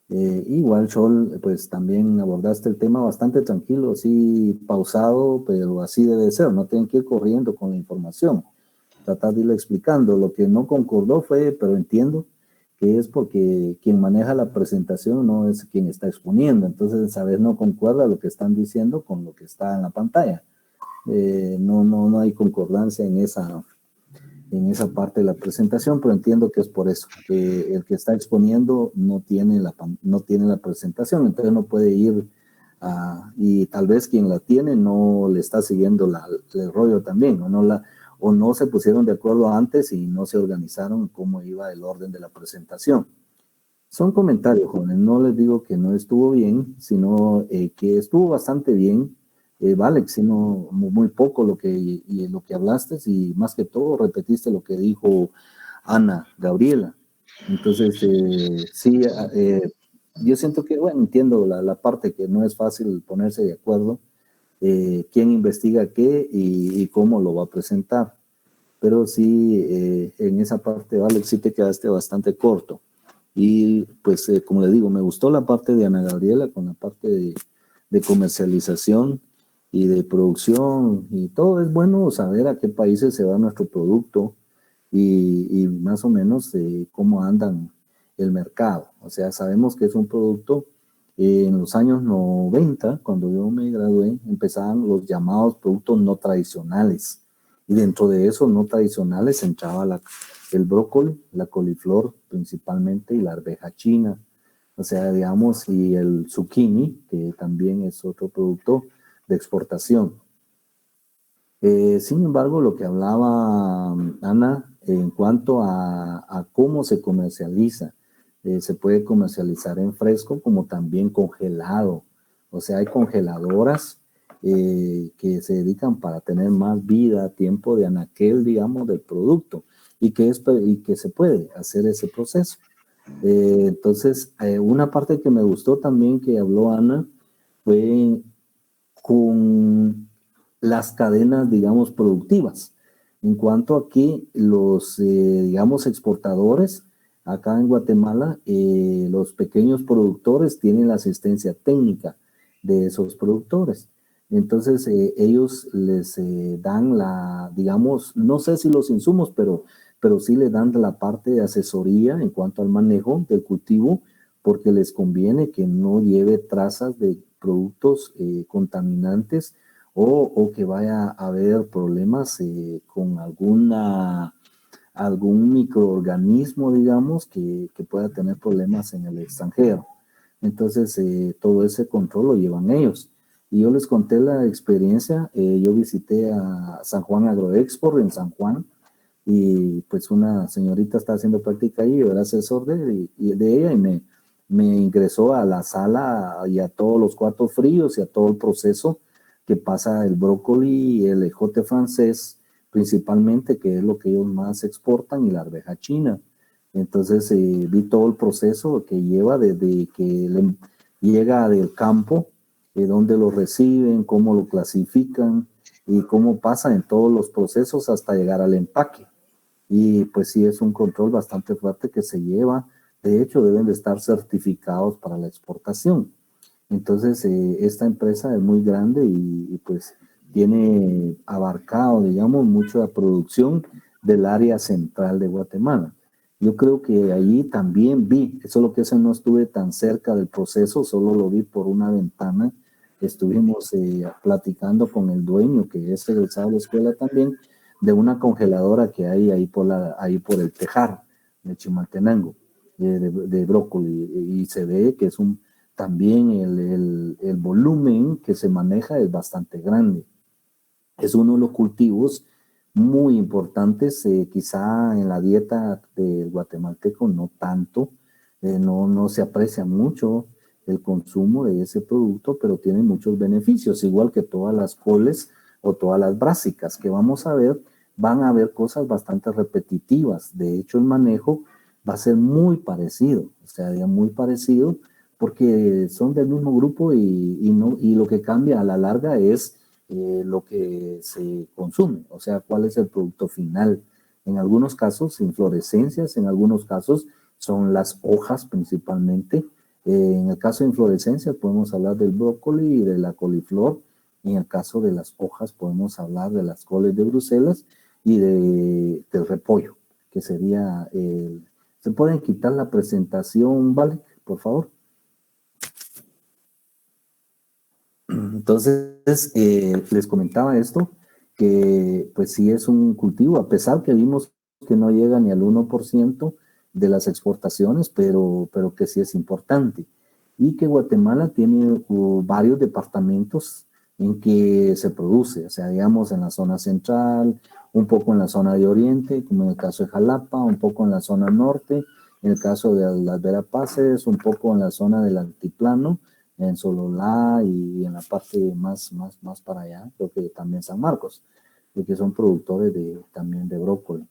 Igual, Chol, pues también abordaste el tema bastante tranquilo, así pausado, pero así debe ser, no tienen que ir corriendo con la información, tratar de irle explicando. Lo que no concordó fue, pero entiendo que es porque quien maneja la presentación no es quien está exponiendo, entonces a veces no concuerda lo que están diciendo con lo que está en la pantalla. No hay concordancia en esa parte de la presentación, pero entiendo que es por eso, que el que está exponiendo no tiene la presentación, entonces no puede ir y tal vez quien la tiene no le está siguiendo el rollo también, o no se pusieron de acuerdo antes y no se organizaron cómo iba el orden de la presentación. Son comentarios, jóvenes, no les digo que no estuvo bien, sino que estuvo bastante bien. Vale, sino muy poco lo que hablaste, y más que todo repetiste lo que dijo Ana Gabriela. Entonces, sí, yo siento que, bueno, entiendo la parte que no es fácil ponerse de acuerdo, quién investiga qué y cómo lo va a presentar. Pero sí, en esa parte, Vale, sí te quedaste bastante corto. Y pues, como le digo, me gustó la parte de Ana Gabriela con la parte de comercialización y de producción, y todo. Es bueno saber a qué países se va nuestro producto y más o menos cómo andan el mercado. O sea, sabemos que es un producto, en los años 90, cuando yo me gradué, empezaban los llamados productos no tradicionales, y dentro de esos no tradicionales entraba el brócoli, la coliflor principalmente, y la arveja china. O sea, digamos, y el zucchini, que también es otro producto de exportación. Sin embargo, lo que hablaba Ana en cuanto a cómo se comercializa, se puede comercializar en fresco como también congelado. O sea, hay congeladoras que se dedican para tener más vida, tiempo de anaquel, digamos, del producto y que se puede hacer ese proceso. Entonces, una parte que me gustó también que habló Ana fue con las cadenas, digamos, productivas. En cuanto a que los, digamos, exportadores, acá en Guatemala, los pequeños productores tienen la asistencia técnica de esos productores. Entonces, ellos les dan la, digamos, no sé si los insumos, pero sí le dan la parte de asesoría en cuanto al manejo del cultivo, porque les conviene que no lleve trazas de productos contaminantes o que vaya a haber problemas con algún microorganismo, digamos, que pueda tener problemas en el extranjero. Entonces, todo ese control lo llevan ellos. Y yo les conté la experiencia, yo visité a San Juan Agroexport en San Juan, y pues una señorita está haciendo práctica ahí, yo era asesor de ella y me ingresó a la sala y a todos los cuartos fríos y a todo el proceso que pasa el brócoli y el ejote francés, principalmente, que es lo que ellos más exportan, y la arveja china. Entonces vi todo el proceso que lleva desde que llega del campo, dónde lo reciben, cómo lo clasifican y cómo pasa en todos los procesos hasta llegar al empaque. Y pues sí, es un control bastante fuerte que se lleva. De hecho, deben de estar certificados para la exportación. Entonces, esta empresa es muy grande y pues tiene abarcado, digamos, mucho la producción del área central de Guatemala. Yo creo que allí también vi, solo que eso no estuve tan cerca del proceso, solo lo vi por una ventana. Estuvimos platicando con el dueño, que es egresado de la escuela también, de una congeladora que hay ahí por el Tejar, de Chimaltenango, de brócoli, y se ve que es también el volumen que se maneja es bastante grande. Es uno de los cultivos muy importantes, quizá en la dieta del guatemalteco no tanto, no se aprecia mucho el consumo de ese producto, pero tiene muchos beneficios, igual que todas las coles o todas las brásicas que vamos a ver, van a haber cosas bastante repetitivas. De hecho, el manejo va a ser muy parecido, o sea, muy parecido, porque son del mismo grupo y lo que cambia a la larga es lo que se consume, o sea, cuál es el producto final. En algunos casos, inflorescencias, en algunos casos son las hojas principalmente. En el caso de inflorescencias podemos hablar del brócoli y de la coliflor. En el caso de las hojas podemos hablar de las coles de Bruselas y del repollo, que sería ¿se pueden quitar la presentación, vale? Por favor. Entonces, les comentaba esto, que pues sí es un cultivo, a pesar que vimos que no llega ni al 1% de las exportaciones, pero que sí es importante. Y que Guatemala tiene varios departamentos en que se produce, o sea, digamos en la zona central, un poco en la zona de oriente, como en el caso de Jalapa, un poco en la zona norte, en el caso de las Verapaces, un poco en la zona del altiplano, en Sololá y en la parte más para allá, creo que también San Marcos, porque son productores también de brócoli.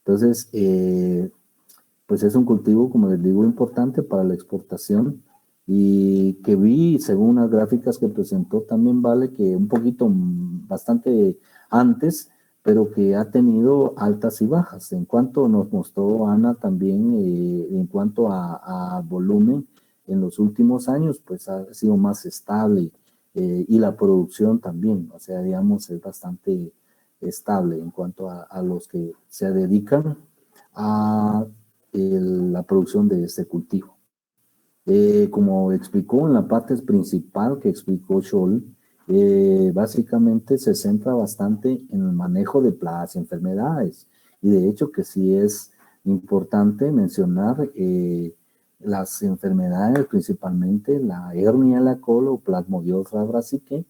Entonces, pues es un cultivo, como les digo, importante para la exportación y que vi, según unas gráficas que presentó también Vale, que un poquito bastante antes, pero que ha tenido altas y bajas. En cuanto nos mostró Ana también, en cuanto a volumen, en los últimos años, pues ha sido más estable y la producción también, o sea, digamos, es bastante estable en cuanto a los que se dedican a la producción de este cultivo. Como explicó en la parte principal que explicó Scholl, básicamente se centra bastante en el manejo de plagas y enfermedades. Y de hecho que sí es importante mencionar las enfermedades, principalmente la hernia de la col o Plasmodios brassicae,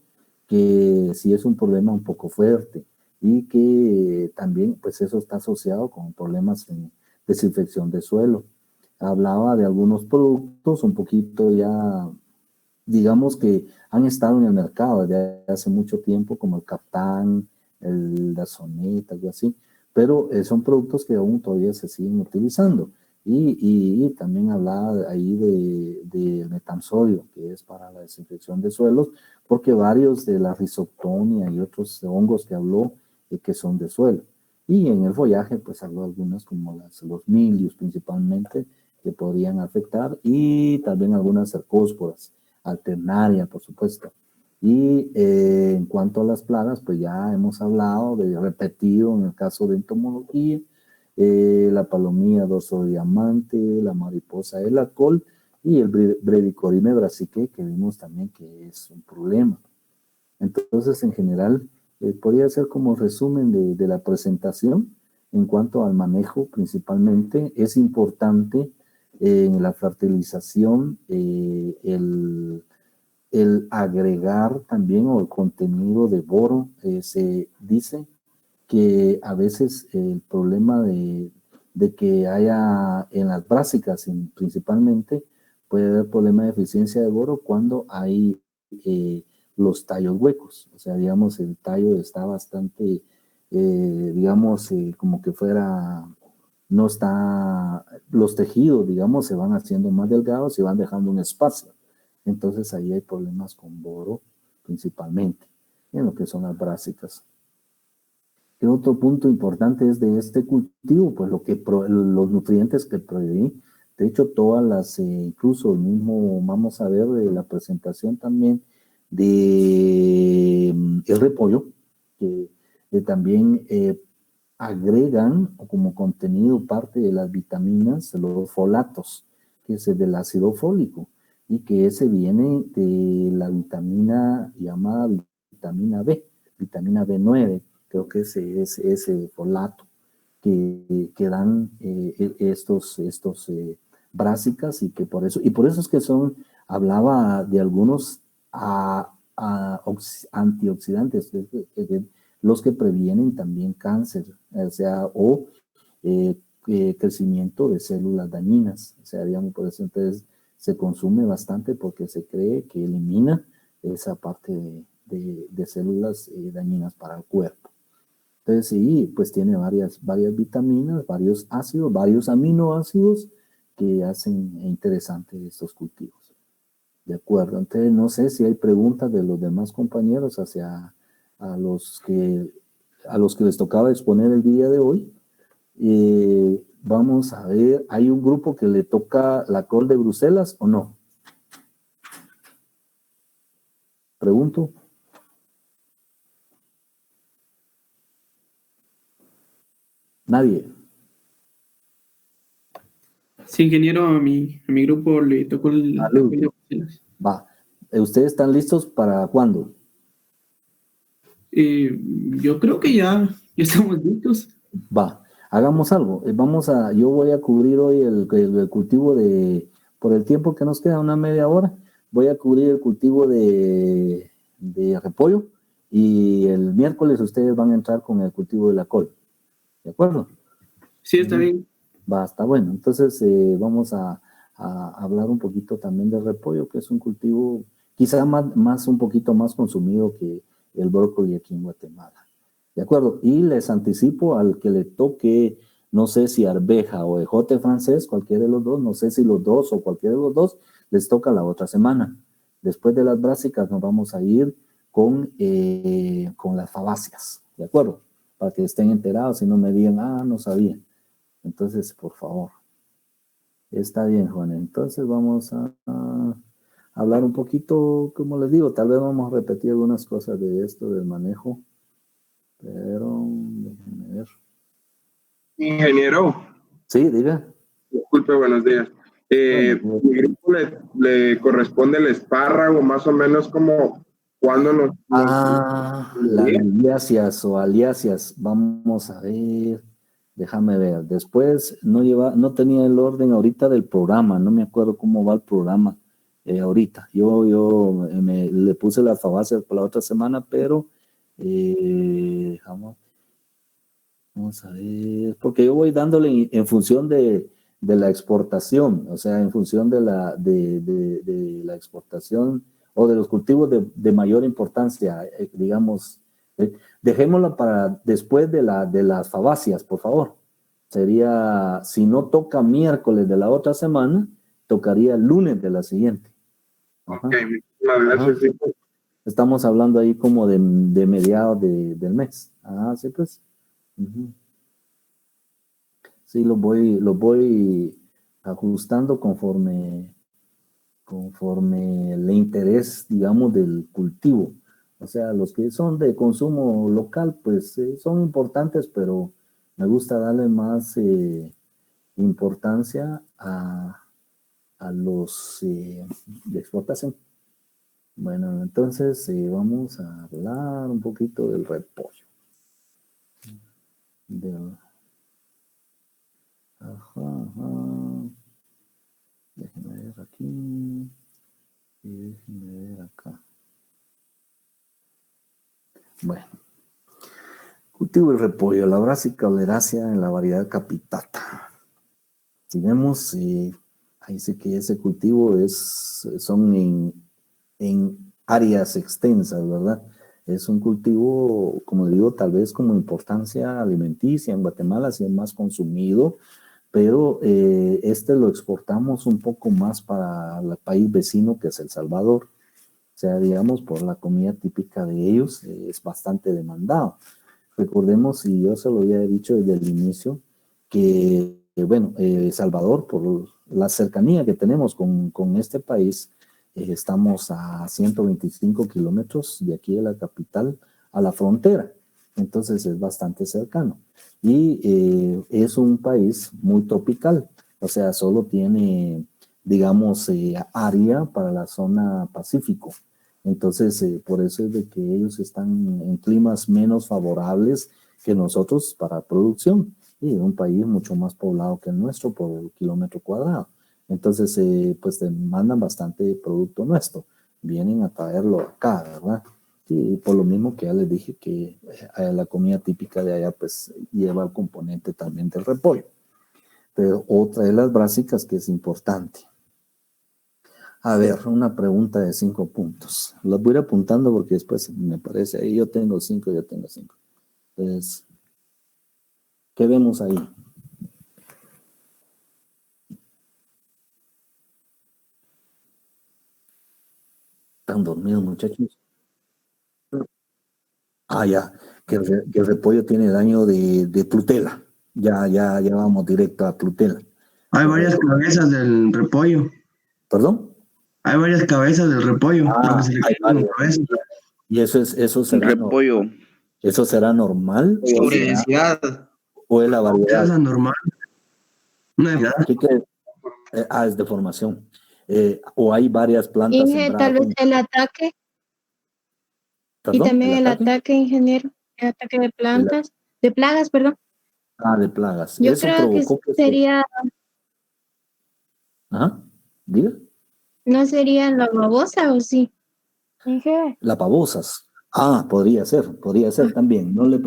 que sí es un problema un poco fuerte y que también pues eso está asociado con problemas en desinfección de suelo. Hablaba de algunos productos un poquito ya, digamos que han estado en el mercado desde hace mucho tiempo, como el Captán, el Dazoneta, algo así, pero son productos que aún todavía se siguen utilizando. Y también hablaba ahí de metamsodio, que es para la desinfección de suelos, porque varios de la risoptonia y otros hongos que habló que son de suelo. Y en el follaje, pues habló algunas como los milius principalmente, que podrían afectar, y también algunas cercósporas, alternaria, por supuesto. Y en cuanto a las plagas, pues ya hemos hablado de repetido en el caso de entomología, la palomilla dorsodiamante, la mariposa de la col y el Brevicorium brassicae, que vimos también que es un problema. Entonces, en general, podría ser como resumen de la presentación. En cuanto al manejo, principalmente, es importante en la fertilización el agregar también o el contenido de boro. Se dice que a veces el problema de que haya en las brásicas principalmente, puede haber problema de deficiencia de boro cuando hay los tallos huecos. O sea, digamos, el tallo está bastante, digamos, como que fuera, no está, los tejidos, digamos, se van haciendo más delgados y van dejando un espacio. Entonces ahí hay problemas con boro principalmente, en lo que son las brásicas. ¿Qué otro punto importante es de este cultivo? Pues los nutrientes que proveí. De hecho, todas las, incluso el mismo, vamos a ver de la presentación también de el repollo, que también agregan como contenido parte de las vitaminas, los folatos, que es el del ácido fólico, y que ese viene de la vitamina llamada vitamina B, vitamina B9, creo que ese es ese folato que dan estos brásicas, y que por eso es que hablaba de algunos antioxidantes, los que previenen también cáncer, o sea, crecimiento de células dañinas, o sea, digamos, por eso entonces se consume bastante, porque se cree que elimina esa parte de células dañinas para el cuerpo. Entonces sí, pues tiene varias vitaminas, varios ácidos, varios aminoácidos que hacen interesantes estos cultivos. De acuerdo, entonces no sé si hay preguntas de los demás compañeros hacia a los que les tocaba exponer el día de hoy. Vamos a ver, ¿hay un grupo que le toca la col de Bruselas o no? Pregunto. Nadie. Sí, ingeniero, a mi grupo le tocó la col de Bruselas. Va. ¿Ustedes están listos para cuándo? Yo creo que ya estamos listos. Va, hagamos algo. Yo voy a cubrir hoy el cultivo por el tiempo que nos queda, una media hora, voy a cubrir el cultivo de repollo, y el miércoles ustedes van a entrar con el cultivo de la col. ¿De acuerdo? Sí, está bien. Va, está bueno. Entonces vamos a hablar un poquito también del repollo, que es un cultivo quizá un poquito más consumido que el brócoli aquí en Guatemala. ¿De acuerdo? Y les anticipo al que le toque, no sé si arveja o ejote francés, cualquiera de los dos, no sé si los dos o cualquiera de los dos, les toca la otra semana. Después de las brásicas nos vamos a ir con las fabáceas. ¿De acuerdo? Para que estén enterados y no me digan, no sabían. Entonces, por favor. Está bien, Juan. Entonces vamos a hablar un poquito, como les digo, tal vez vamos a repetir algunas cosas de esto, del manejo, pero déjenme ver. Ingeniero. Sí, diga. Disculpe, buenos días. Mi grupo le corresponde el espárrago, más o menos como cuando nos... Las liliáceas o aliáceas. Vamos a ver. Déjame ver. Después no tenía el orden ahorita del programa. No me acuerdo cómo va el programa ahorita. Yo le puse las fabáceas para la otra semana, pero vamos a ver. Porque yo voy dándole en función de la exportación, o sea, en función de la exportación o de los cultivos de mayor importancia, digamos. Dejémoslo para después de las fabáceas, por favor. Sería, si no toca miércoles de la otra semana, tocaría el lunes de la siguiente. Ajá. Ok, gracias. Sí. Estamos hablando ahí como de mediados del mes. Ah, sí, pues. Uh-huh. Sí, lo voy ajustando conforme el interés, digamos, del cultivo. O sea, los que son de consumo local, pues son importantes, pero me gusta darle más importancia a los de exportación. Bueno, entonces vamos a hablar un poquito del repollo. Déjenme ver aquí y déjenme ver acá. Bueno, cultivo el repollo, la Brassica oleracea en la variedad capitata. Si vemos, ahí dice que ese cultivo son en áreas extensas, ¿verdad? Es un cultivo, como digo, tal vez como importancia alimenticia. En Guatemala sí es más consumido, pero lo exportamos un poco más para el país vecino, que es El Salvador. O sea, digamos, por la comida típica de ellos, es bastante demandado. Recordemos, y yo se lo había dicho desde el inicio, que, bueno, Salvador, por la cercanía que tenemos con este país, estamos a 125 kilómetros de aquí de la capital a la frontera. Entonces es bastante cercano. Y es un país muy tropical, o sea, solo tiene, digamos, área para la zona Pacífico. Entonces, por eso es de que ellos están en climas menos favorables que nosotros para producción. Y un país mucho más poblado que el nuestro por kilómetro cuadrado. Entonces, pues demandan bastante producto nuestro. Vienen a traerlo acá, ¿verdad? Y por lo mismo que ya les dije que la comida típica de allá, pues lleva el componente también del repollo. Pero otra de las básicas que es importante. A ver, una pregunta de 5 puntos. Las voy a ir apuntando porque después me parece, ahí yo tengo 5. Entonces, ¿qué vemos ahí? ¿Están dormidos, muchachos? Ah, ya, que el repollo tiene daño de Clutela. Ya vamos directo a Clutela. Hay varias cabezas del repollo. ¿Perdón? Hay varias cabezas del repollo. Y eso será repollo. ¿Eso será normal? Sobre densidad. ¿O es la variedad? Es la normal. Es de formación. O hay varias plantas. Inge, tal vez el ataque. ¿Perdón? Y también el ataque, ingeniero. El ataque de plantas. De plagas, perdón. Ah, de plagas. Yo Eso creo que sería. Ajá. Diga. ¿No sería la babosa o sí? Inge. Las babosas. Ah, podría ser también. No le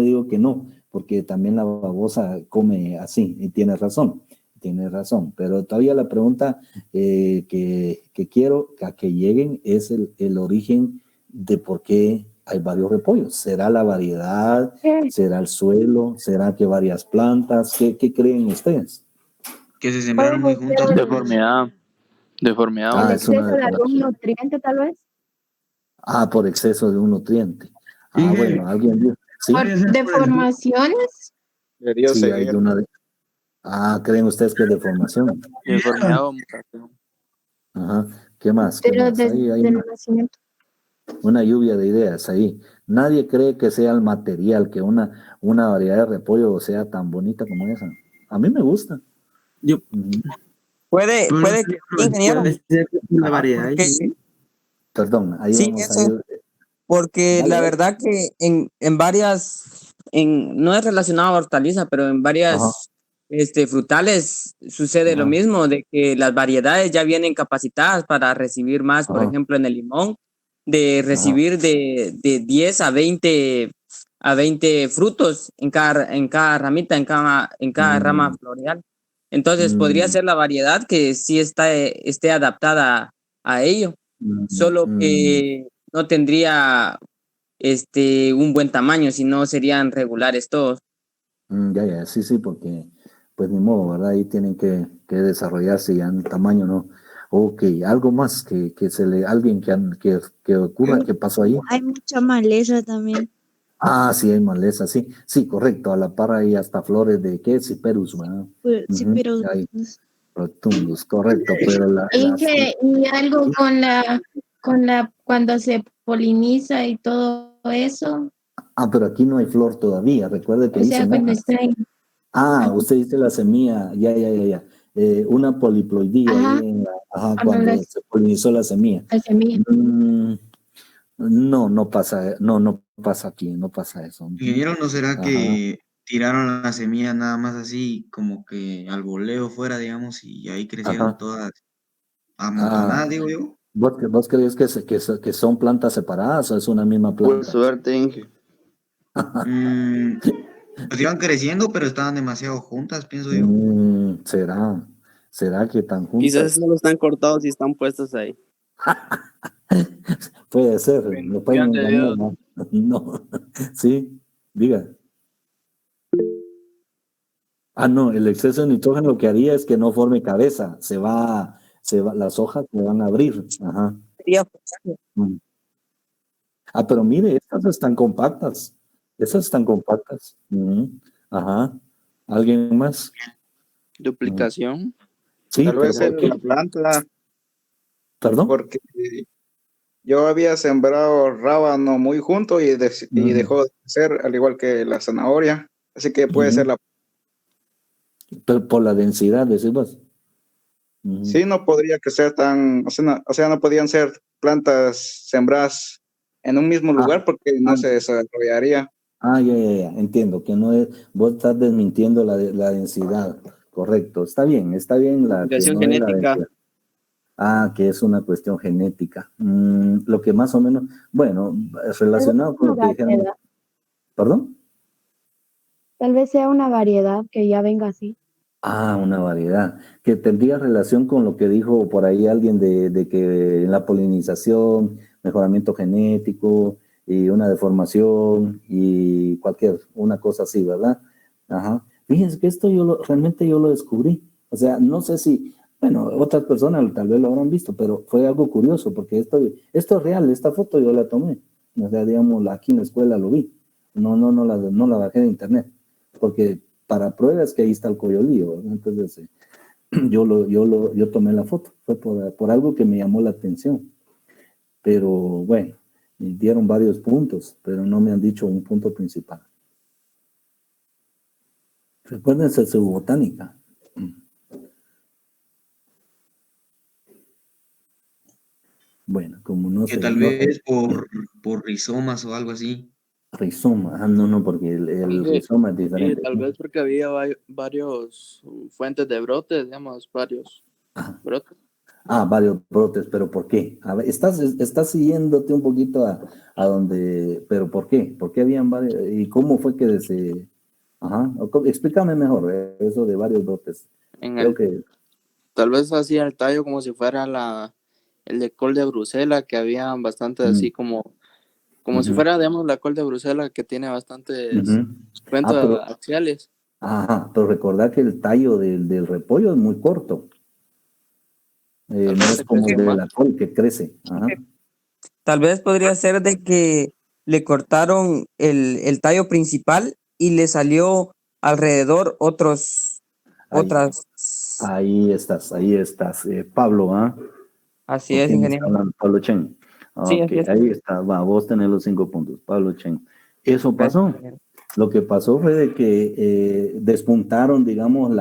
digo que no, porque también la babosa come así, y tiene razón, pero todavía la pregunta que quiero que lleguen es el origen de por qué hay varios repollos. ¿Será la variedad? ¿Será el suelo? ¿Será que varias plantas? ¿Qué creen ustedes? Que se sembraron muy juntas. Deformidad. ¿El exceso de algún nutriente, tal vez? Ah, por exceso de un nutriente. Ah, bueno, alguien dijo. ¿Sí? ¿Por deformaciones? Sí, hay una de... Ah, ¿creen ustedes que es deformación? Deformidad o mutación. Ajá. ¿Qué más? Pero desde el nacimiento. Una lluvia de ideas ahí. Nadie cree que sea el material, que una variedad de repollo sea tan bonita como esa. A mí me gusta. Puede que ingeniero. Puede ser una variedad. Perdón, ahí sí, vamos eso, a ir. porque Dale, la verdad que en varias no es relacionado a hortaliza, pero en varias frutales sucede lo mismo, de que las variedades ya vienen capacitadas para recibir más, por ejemplo, en el limón, de recibir de 10 a 20 frutos en cada ramita, en cada rama floreal. Entonces podría ser la variedad que sí esté adaptada a ello, solo que no tendría un buen tamaño, si no serían regulares todos. Ya, sí, porque pues ni modo, ¿verdad? Ahí tienen que desarrollarse ya en tamaño, ¿no? Ok, algo más alguien que ocurra, ¿qué pasó ahí? Hay mucha maleza también. Ah, sí, hay maleza, sí, correcto, a la par hay hasta flores de, ¿qué? Ciperus, ¿verdad? Sí, pero... Rotundus, correcto, pero y algo cuando se poliniza y todo eso. Pero aquí no hay flor todavía, recuerde que cuando usted dice la semilla, ya. Una poliploidía cuando se polinizó la semilla. No pasa aquí, no pasa eso. Ingeniero, ¿no será que tiraron la semilla nada más así, como que al voleo fuera, digamos, y ahí crecieron todas amontonadas, digo yo? ¿Vos crees que son plantas separadas o es una misma planta? Pues suerte, Inge. Pues iban creciendo, pero estaban demasiado juntas, pienso yo. ¿Será que tan juntas? Quizás solo están cortados y están puestos ahí. Puede ser, no pueden engañar, no. Sí, diga. No, el exceso de nitrógeno lo que haría es que no forme cabeza, las hojas se van a abrir. Pero mire, estas están compactas. ¿Alguien más? Duplicación. Sí, tal vez en la planta. ¿Perdón? Porque yo había sembrado rábano muy junto y dejó de crecer, al igual que la zanahoria. Así que puede ser la... Pero por la densidad, decimos. Sí, no podría crecer tan... O sea, no podían ser plantas sembradas en un mismo lugar porque no se desarrollaría. Ya, entiendo, que no es... Vos estás desmintiendo la densidad. Correcto, está bien la cuestión genética. Que es una cuestión genética. Lo que más o menos, bueno, relacionado con lo que dijeron. ¿Perdón? Tal vez sea una variedad que ya venga así. Una variedad. Que tendría relación con lo que dijo por ahí alguien de que en la polinización, mejoramiento genético y una deformación y una cosa así, ¿verdad? Fíjense que esto realmente yo lo descubrí. O sea, no sé si, otras personas tal vez lo habrán visto, pero fue algo curioso porque esto es real, esta foto yo la tomé. O sea, digamos, aquí en la escuela lo vi. No la bajé de internet. Porque para pruebas que ahí está el coyolío, ¿verdad? Entonces, yo tomé la foto. Fue por algo que me llamó la atención. Pero bueno, me dieron varios puntos, pero no me han dicho un punto principal. Recuérdense su botánica. Bueno, como no sé. Que tal vez por rizomas o algo así. Rizoma, no, porque el rizoma es diferente. Tal vez porque había varios fuentes de brotes, digamos, varios brotes. Varios brotes, pero ¿por qué? A ver, estás siguiéndote un poquito a donde, pero ¿por qué? ¿Por qué habían varios? ¿Y cómo fue que explícame mejor eso de varios brotes? Tal vez hacía el tallo como si fuera el de col de Bruselas, que había bastante así como si fuera, digamos, la col de Bruselas, que tiene bastantes cuentos axiales. Pero recordad que el tallo del repollo es muy corto. No es como el de la col que crece. Tal vez podría ser de que le cortaron el tallo principal y le salió alrededor otras. Ahí estás, Pablo, Así es, ingeniero. Pablo Chen. Sí, es. Ahí está, vos tenés los 5 puntos, Pablo Chen. Eso pasó. Lo que pasó fue de que despuntaron, digamos,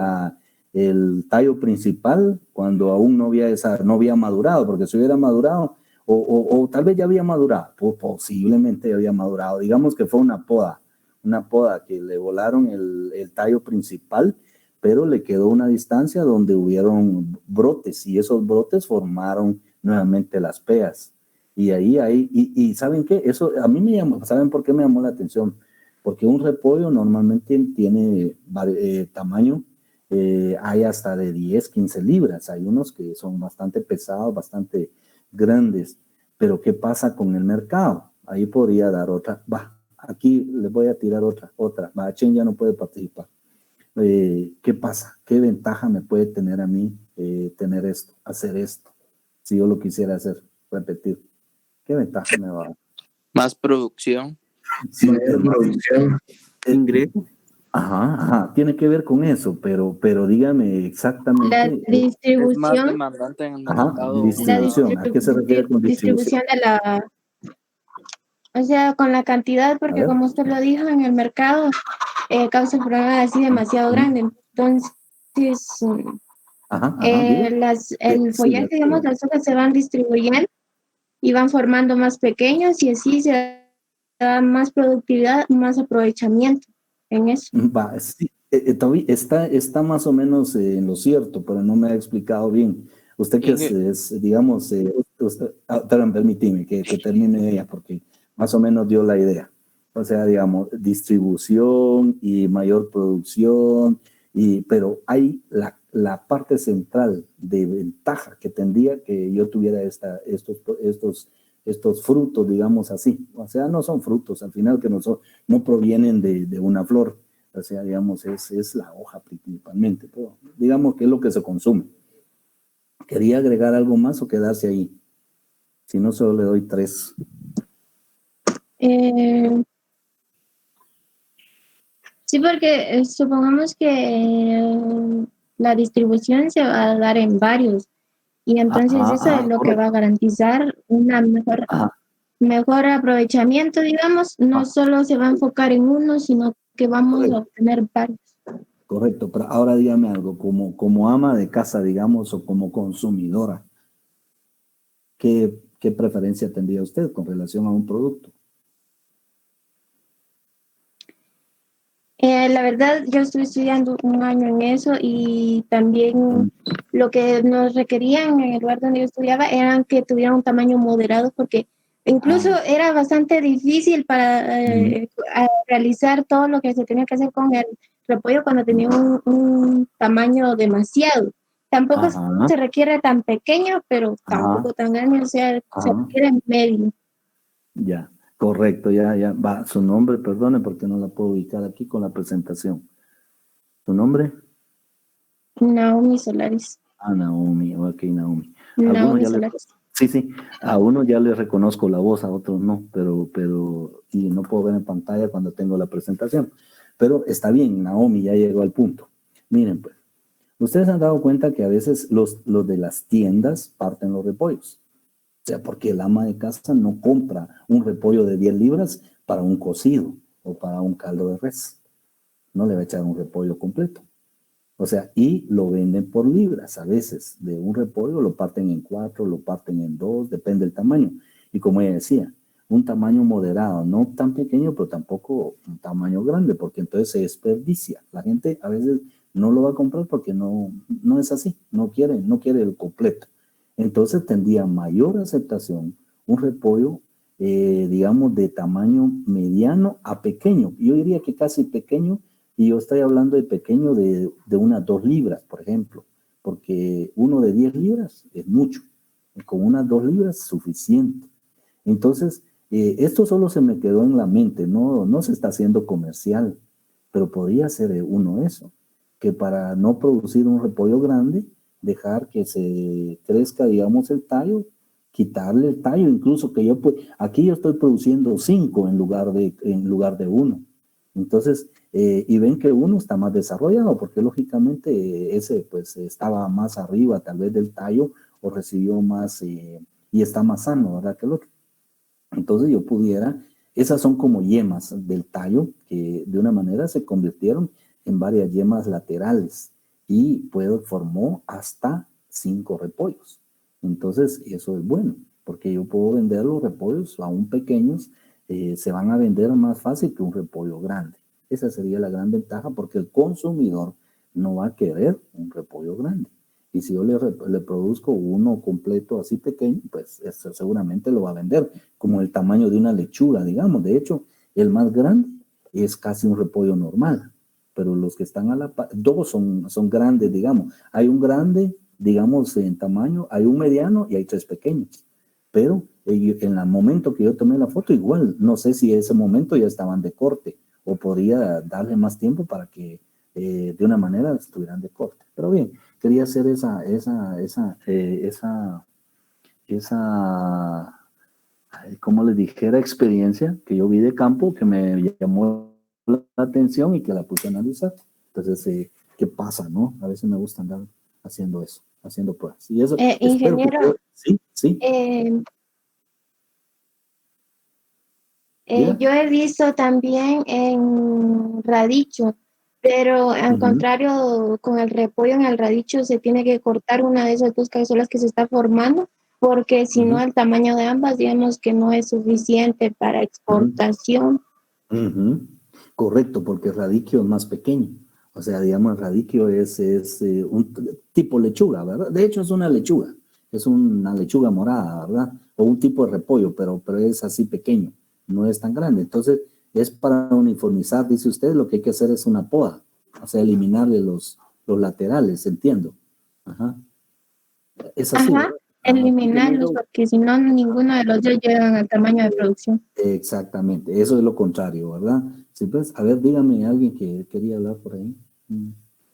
el tallo principal cuando aún no había madurado, porque si hubiera madurado, o tal vez ya había madurado, posiblemente ya había madurado, digamos que fue una poda una poda que le volaron el tallo principal, pero le quedó una distancia donde hubieron brotes y esos brotes formaron nuevamente las peas. Y ahí, ¿saben qué? Eso a mí me llamó, ¿saben por qué me llamó la atención? Porque un repollo normalmente tiene tamaño, hay hasta de 10, 15 libras. Hay unos que son bastante pesados, bastante grandes. Pero ¿qué pasa con el mercado? Ahí podría dar otra. Aquí les voy a tirar otra. Chen ya no puede participar. ¿Qué pasa? ¿Qué ventaja me puede tener a mí tener esto, hacer esto? Si yo lo quisiera hacer, repetir. ¿Qué ventaja me va a dar? Más producción. Sí, producción. Ingreso. Ajá, tiene que ver con eso, pero dígame exactamente. La distribución. Es más demandante en el mercado. Distribución. ¿A qué se refiere con distribución? O sea, con la cantidad, porque como usted lo dijo, en el mercado causa un problema así demasiado grande. Entonces, el follaje, digamos, las hojas se van distribuyendo y van formando más pequeños y así se da más productividad, más aprovechamiento en eso. Sí, está más o menos en lo cierto, pero no me ha explicado bien. Usted que es digamos, permíteme que termine ella, porque más o menos dio la idea. O sea, digamos, distribución y mayor producción, pero hay la parte central de ventaja que tendría que yo tuviera estos frutos, digamos así. O sea, no son frutos, al final que no provienen de una flor. O sea, digamos, es la hoja principalmente. Pero digamos que es lo que se consume. ¿Quería agregar algo más o quedarse ahí? Si no, solo le doy 3. Sí, porque supongamos que la distribución se va a dar en varios y entonces eso es lo que va a garantizar una mejor aprovechamiento, digamos. No solo se va a enfocar en uno, sino que vamos a obtener varios. Correcto, pero ahora dígame algo, como ama de casa, digamos, o como consumidora, ¿qué preferencia tendría usted con relación a un producto? La verdad, yo estuve estudiando un año en eso y también lo que nos requerían en el lugar donde yo estudiaba eran que tuviera un tamaño moderado porque incluso era bastante difícil para realizar todo lo que se tenía que hacer con el repollo cuando tenía un tamaño demasiado. Tampoco se requiere tan pequeño, pero tampoco tan grande, o sea, se requiere medio. Ya. Correcto, ya va. Su nombre, perdone, porque no la puedo ubicar aquí con la presentación. ¿Su nombre? Naomi Solaris. Naomi, ok, Naomi. Naomi Solaris. Sí, a unos ya les reconozco la voz, a otros no, pero y no puedo ver en pantalla cuando tengo la presentación. Pero está bien, Naomi ya llegó al punto. Miren, pues, ustedes han dado cuenta que a veces los de las tiendas parten los repollos. O sea, porque el ama de casa no compra un repollo de 10 libras para un cocido o para un caldo de res. No le va a echar un repollo completo. O sea, y lo venden por libras a veces. De un repollo lo parten en 4, lo parten en 2, depende del tamaño. Y como ella decía, un tamaño moderado, no tan pequeño, pero tampoco un tamaño grande, porque entonces se desperdicia. La gente a veces no lo va a comprar porque no es así, no quiere el completo. Entonces tendría mayor aceptación un repollo, digamos, de tamaño mediano a pequeño. Yo diría que casi pequeño, y yo estoy hablando de pequeño de unas 2 libras, por ejemplo, porque uno de 10 libras es mucho, y con unas 2 libras es suficiente. Entonces, esto solo se me quedó en la mente, no se está haciendo comercial, pero podría ser uno eso, que para no producir un repollo grande, dejar que se crezca, digamos, el tallo, quitarle el tallo, incluso que aquí yo estoy produciendo 5 en lugar de 1. Entonces, y ven que uno está más desarrollado, porque lógicamente ese pues estaba más arriba tal vez del tallo o recibió más y está más sano, ¿verdad? Que el otro. Entonces yo esas son como yemas del tallo que de una manera se convirtieron en varias yemas laterales y formó hasta 5 repollos. Entonces eso es bueno, porque yo puedo vender los repollos aún pequeños se van a vender más fácil que un repollo grande. Esa sería la gran ventaja porque el consumidor no va a querer un repollo grande. Y si yo le produzco uno completo así pequeño, pues seguramente lo va a vender como el tamaño de una lechuga, digamos. De hecho, el más grande es casi un repollo normal, pero los que están a la par, dos son grandes, digamos. Hay un grande, digamos, en tamaño, hay un mediano y hay 3 pequeños. Pero en el momento que yo tomé la foto, igual, no sé si en ese momento ya estaban de corte o podría darle más tiempo para que de una manera estuvieran de corte. Pero bien, quería hacer esa como les dijera, experiencia que yo vi de campo, que me llamó la atención y que la puse a analizar. Entonces, ¿qué pasa, no? A veces me gusta andar haciendo eso, haciendo pruebas. Y eso, ingeniero, sí. Yo he visto también en radicho, pero al contrario, con el repollo en el radicho se tiene que cortar una de esas 2 cabezuelas que se está formando, porque si no el tamaño de ambas, digamos que no es suficiente para exportación. Correcto, porque el radiquio es más pequeño. O sea, digamos, el radiquio es un tipo lechuga, ¿verdad? De hecho, es una lechuga morada, ¿verdad? O un tipo de repollo, pero es así pequeño. No es tan grande. Entonces, es para uniformizar, dice usted, lo que hay que hacer es una poda, o sea, eliminarle los laterales, entiendo. Es así. Ajá, eliminarlos, porque si no, ninguno de los dos llegan al tamaño de producción. Exactamente, eso es lo contrario, ¿verdad? Sí, pues, a ver, dígame alguien que quería hablar por ahí.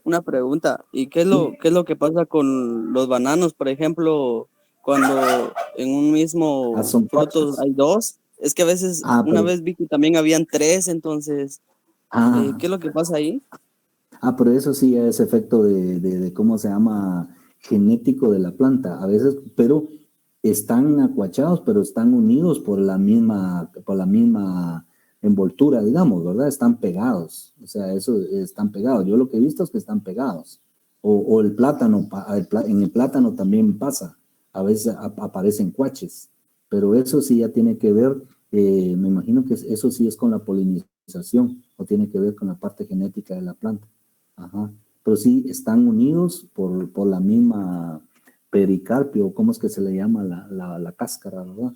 Una pregunta, ¿y qué es lo que pasa con los bananos, por ejemplo, cuando en un mismo fruto hay 2? Es que a veces, una vez vi que también habían 3, entonces, ¿qué es lo que pasa ahí? Pero eso sí es efecto de ¿cómo se llama? Genético de la planta, a veces, pero están acuachados, pero están unidos por la misma envoltura, digamos, ¿verdad? Están pegados, o sea, eso están pegados. Yo lo que he visto es que están pegados. O el plátano, en el plátano también pasa, a veces aparecen cuaches, pero eso sí ya tiene que ver, me imagino que eso sí es con la polinización, o tiene que ver con la parte genética de la planta. Pero sí están unidos por la misma pericarpio, ¿cómo es que se le llama la cáscara, verdad?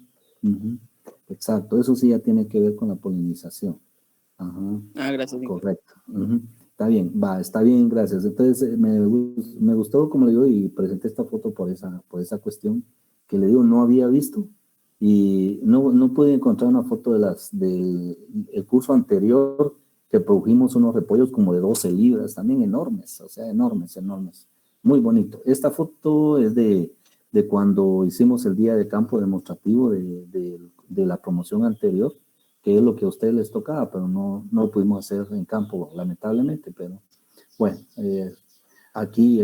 Exacto, eso sí ya tiene que ver con la polinización. Gracias. Correcto. Está bien, está bien, gracias. Entonces, me gustó, como le digo, y presenté esta foto por esa cuestión que le digo, no había visto, y no pude encontrar una foto del curso anterior, que produjimos unos repollos como de 12 libras, también enormes, o sea, enormes. Muy bonito. Esta foto es de cuando hicimos el día de campo demostrativo de la promoción anterior, que es lo que a ustedes les tocaba, pero no lo pudimos hacer en campo, lamentablemente, pero bueno, aquí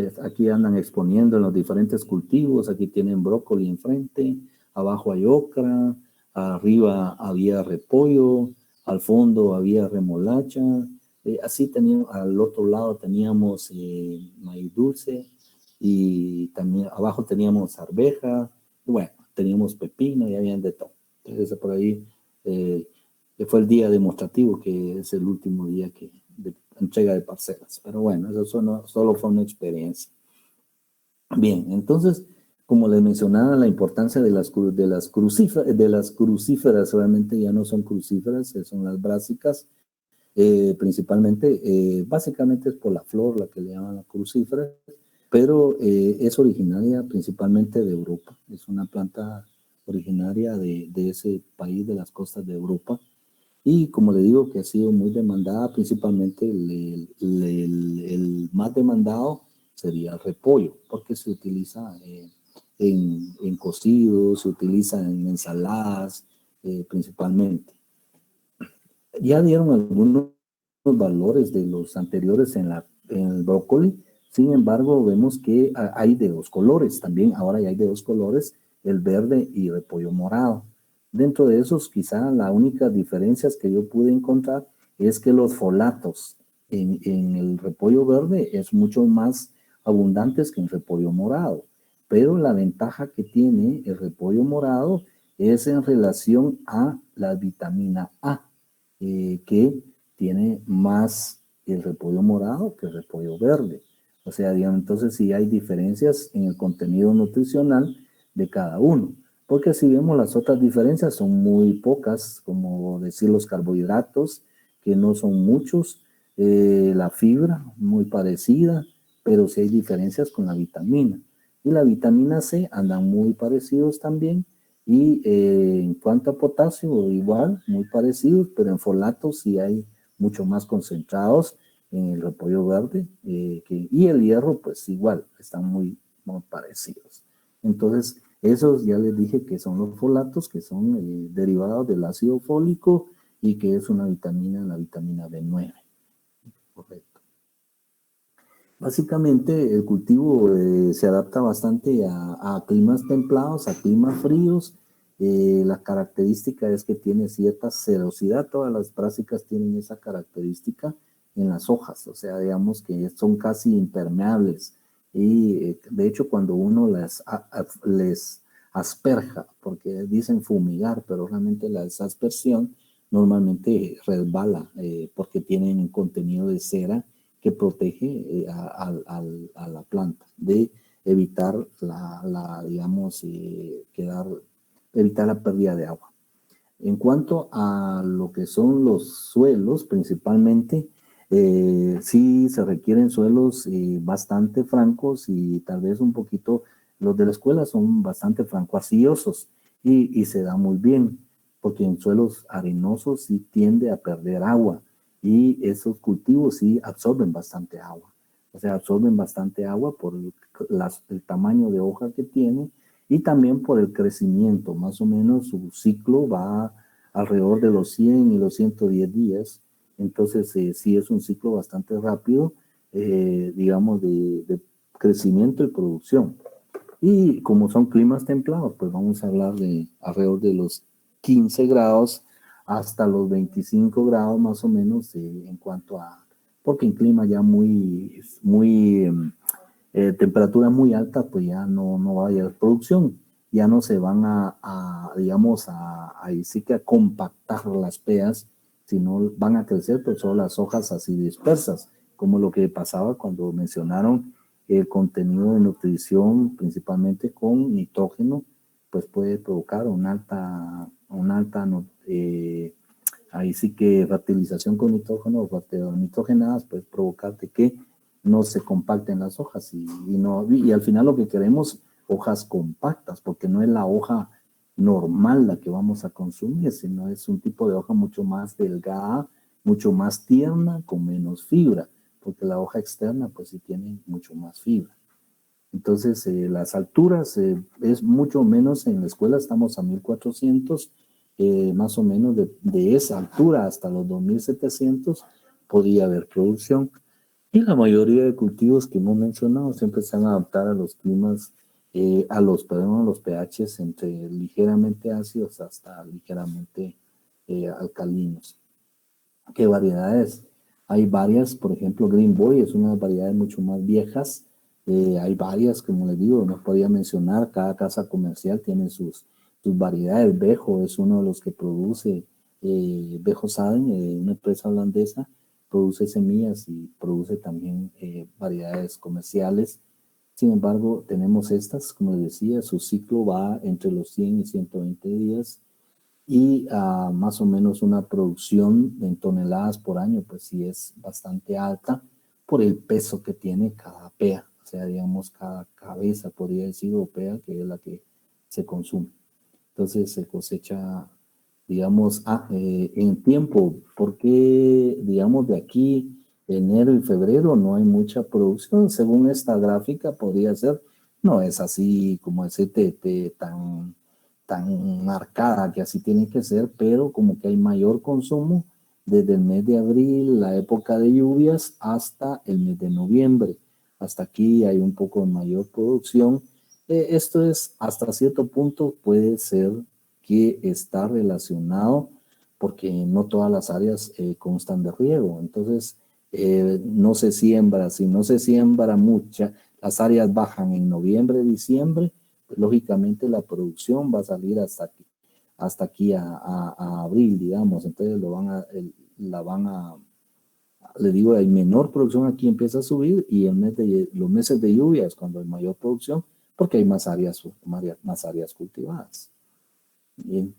andan exponiendo en los diferentes cultivos. Aquí tienen brócoli enfrente, abajo hay ocra, arriba había repollo, al fondo había remolacha, así teníamos, al otro lado teníamos maíz dulce, y también abajo teníamos arveja, bueno, teníamos pepino y habían de todo. Entonces por ahí fue el día demostrativo, que es el último día de entrega de parcelas, pero bueno, eso solo fue una experiencia. Bien, entonces, como les mencionaba, la importancia de las crucíferas, realmente ya no son crucíferas, son las brásicas, principalmente, básicamente es por la flor la que le llaman la crucífera, pero es originaria principalmente de Europa, es una planta originaria de ese país de las costas de Europa, y como le digo, que ha sido muy demandada, principalmente el más demandado sería el repollo, porque se utiliza en cocidos, se utiliza en ensaladas, principalmente. Ya dieron algunos valores de los anteriores en el brócoli. Sin embargo, vemos que hay de 2 colores también. Ahora ya hay de 2 colores, el verde y repollo morado. Dentro de esos, quizá la única diferencia que yo pude encontrar es que los folatos en el repollo verde es mucho más abundantes que en repollo morado. Pero la ventaja que tiene el repollo morado es en relación a la vitamina A, que tiene más el repollo morado que el repollo verde. O sea, digamos, entonces sí hay diferencias en el contenido nutricional de cada uno. Porque si vemos las otras diferencias son muy pocas, como decir los carbohidratos, que no son muchos, la fibra muy parecida, pero sí hay diferencias con la vitamina. Y la vitamina C andan muy parecidos también. Y en cuanto a potasio, igual, muy parecidos, pero en folatos sí hay mucho más concentrados en el repollo verde. Y el hierro, pues igual, están muy parecidos. Entonces, esos ya les dije que son los folatos, que son derivados del ácido fólico y que es una vitamina, la vitamina B9. Correcto. Básicamente el cultivo se adapta bastante a climas templados, a climas fríos. La característica es que tiene cierta sedosidad. Todas las brásicas tienen esa característica en las hojas, o sea, digamos que son casi impermeables. Y de hecho cuando uno les asperja, porque dicen fumigar, pero realmente la aspersión normalmente resbala porque tienen un contenido de cera que protege a la planta de evitar evitar la pérdida de agua. En cuanto a lo que son los suelos, principalmente, sí se requieren suelos bastante francos y tal vez un poquito, los de la escuela son bastante franco-arcillosos y se da muy bien, porque en suelos arenosos sí tiende a perder agua. Y esos cultivos sí absorben bastante agua. O sea, absorben bastante agua por el tamaño de hoja que tienen y también por el crecimiento. Más o menos su ciclo va alrededor de los 100 y los 110 días. Entonces, sí es un ciclo bastante rápido, digamos, de crecimiento y producción. Y como son climas templados, pues vamos a hablar de alrededor de los 15 grados hasta los 25 grados más o menos en cuanto a, porque en clima ya temperatura muy alta, pues ya no va a haber producción, ya no se van digamos, ahí sí que a compactar las peas, sino van a crecer, pero solo las hojas así dispersas, como lo que pasaba cuando mencionaron el contenido de nutrición, principalmente con nitrógeno, pues puede provocar una alta ahí sí que fertilización con nitrógeno o nitrogenadas puede provocar de que no se compacten las hojas y al final lo que queremos, hojas compactas, porque no es la hoja normal la que vamos a consumir, sino es un tipo de hoja mucho más delgada, mucho más tierna, con menos fibra, porque la hoja externa pues sí tiene mucho más fibra. Entonces, las alturas es mucho menos, en la escuela estamos a 1400, más o menos de esa altura hasta los 2700 podía haber producción. Y la mayoría de cultivos que hemos mencionado siempre se van a adaptar a los climas, a los pHs entre ligeramente ácidos hasta ligeramente alcalinos. ¿Qué variedades? Hay varias, por ejemplo, Green Boy es una de las variedades mucho más viejas. Hay varias, como les digo, no podía mencionar, cada casa comercial tiene sus variedades. Bejo es uno de los que produce, Bejo Saden, una empresa holandesa, produce semillas y produce también variedades comerciales. Sin embargo, tenemos estas, como les decía, su ciclo va entre los 100 y 120 días y más o menos una producción en toneladas por año, pues sí es bastante alta por el peso que tiene cada pea. O sea, digamos, cada cabeza, podría decir, o pea, que es la que se consume. Entonces se cosecha, digamos, en tiempo, porque, digamos, de aquí, enero y febrero, no hay mucha producción. Según esta gráfica, podría ser, no es así como ese tan marcada que así tiene que ser, pero como que hay mayor consumo desde el mes de abril, la época de lluvias, hasta el mes de noviembre. Hasta aquí hay un poco mayor producción. Esto es, hasta cierto punto, puede ser que está relacionado porque no todas las áreas constan de riego. Entonces, no se siembra. Si no se siembra mucha, las áreas bajan en noviembre, diciembre, pues, lógicamente la producción va a salir hasta aquí. hasta aquí a abril, digamos. Entonces le digo, hay menor producción aquí empieza a subir, y los meses de lluvia es cuando hay mayor producción, porque hay más áreas cultivadas. Bien.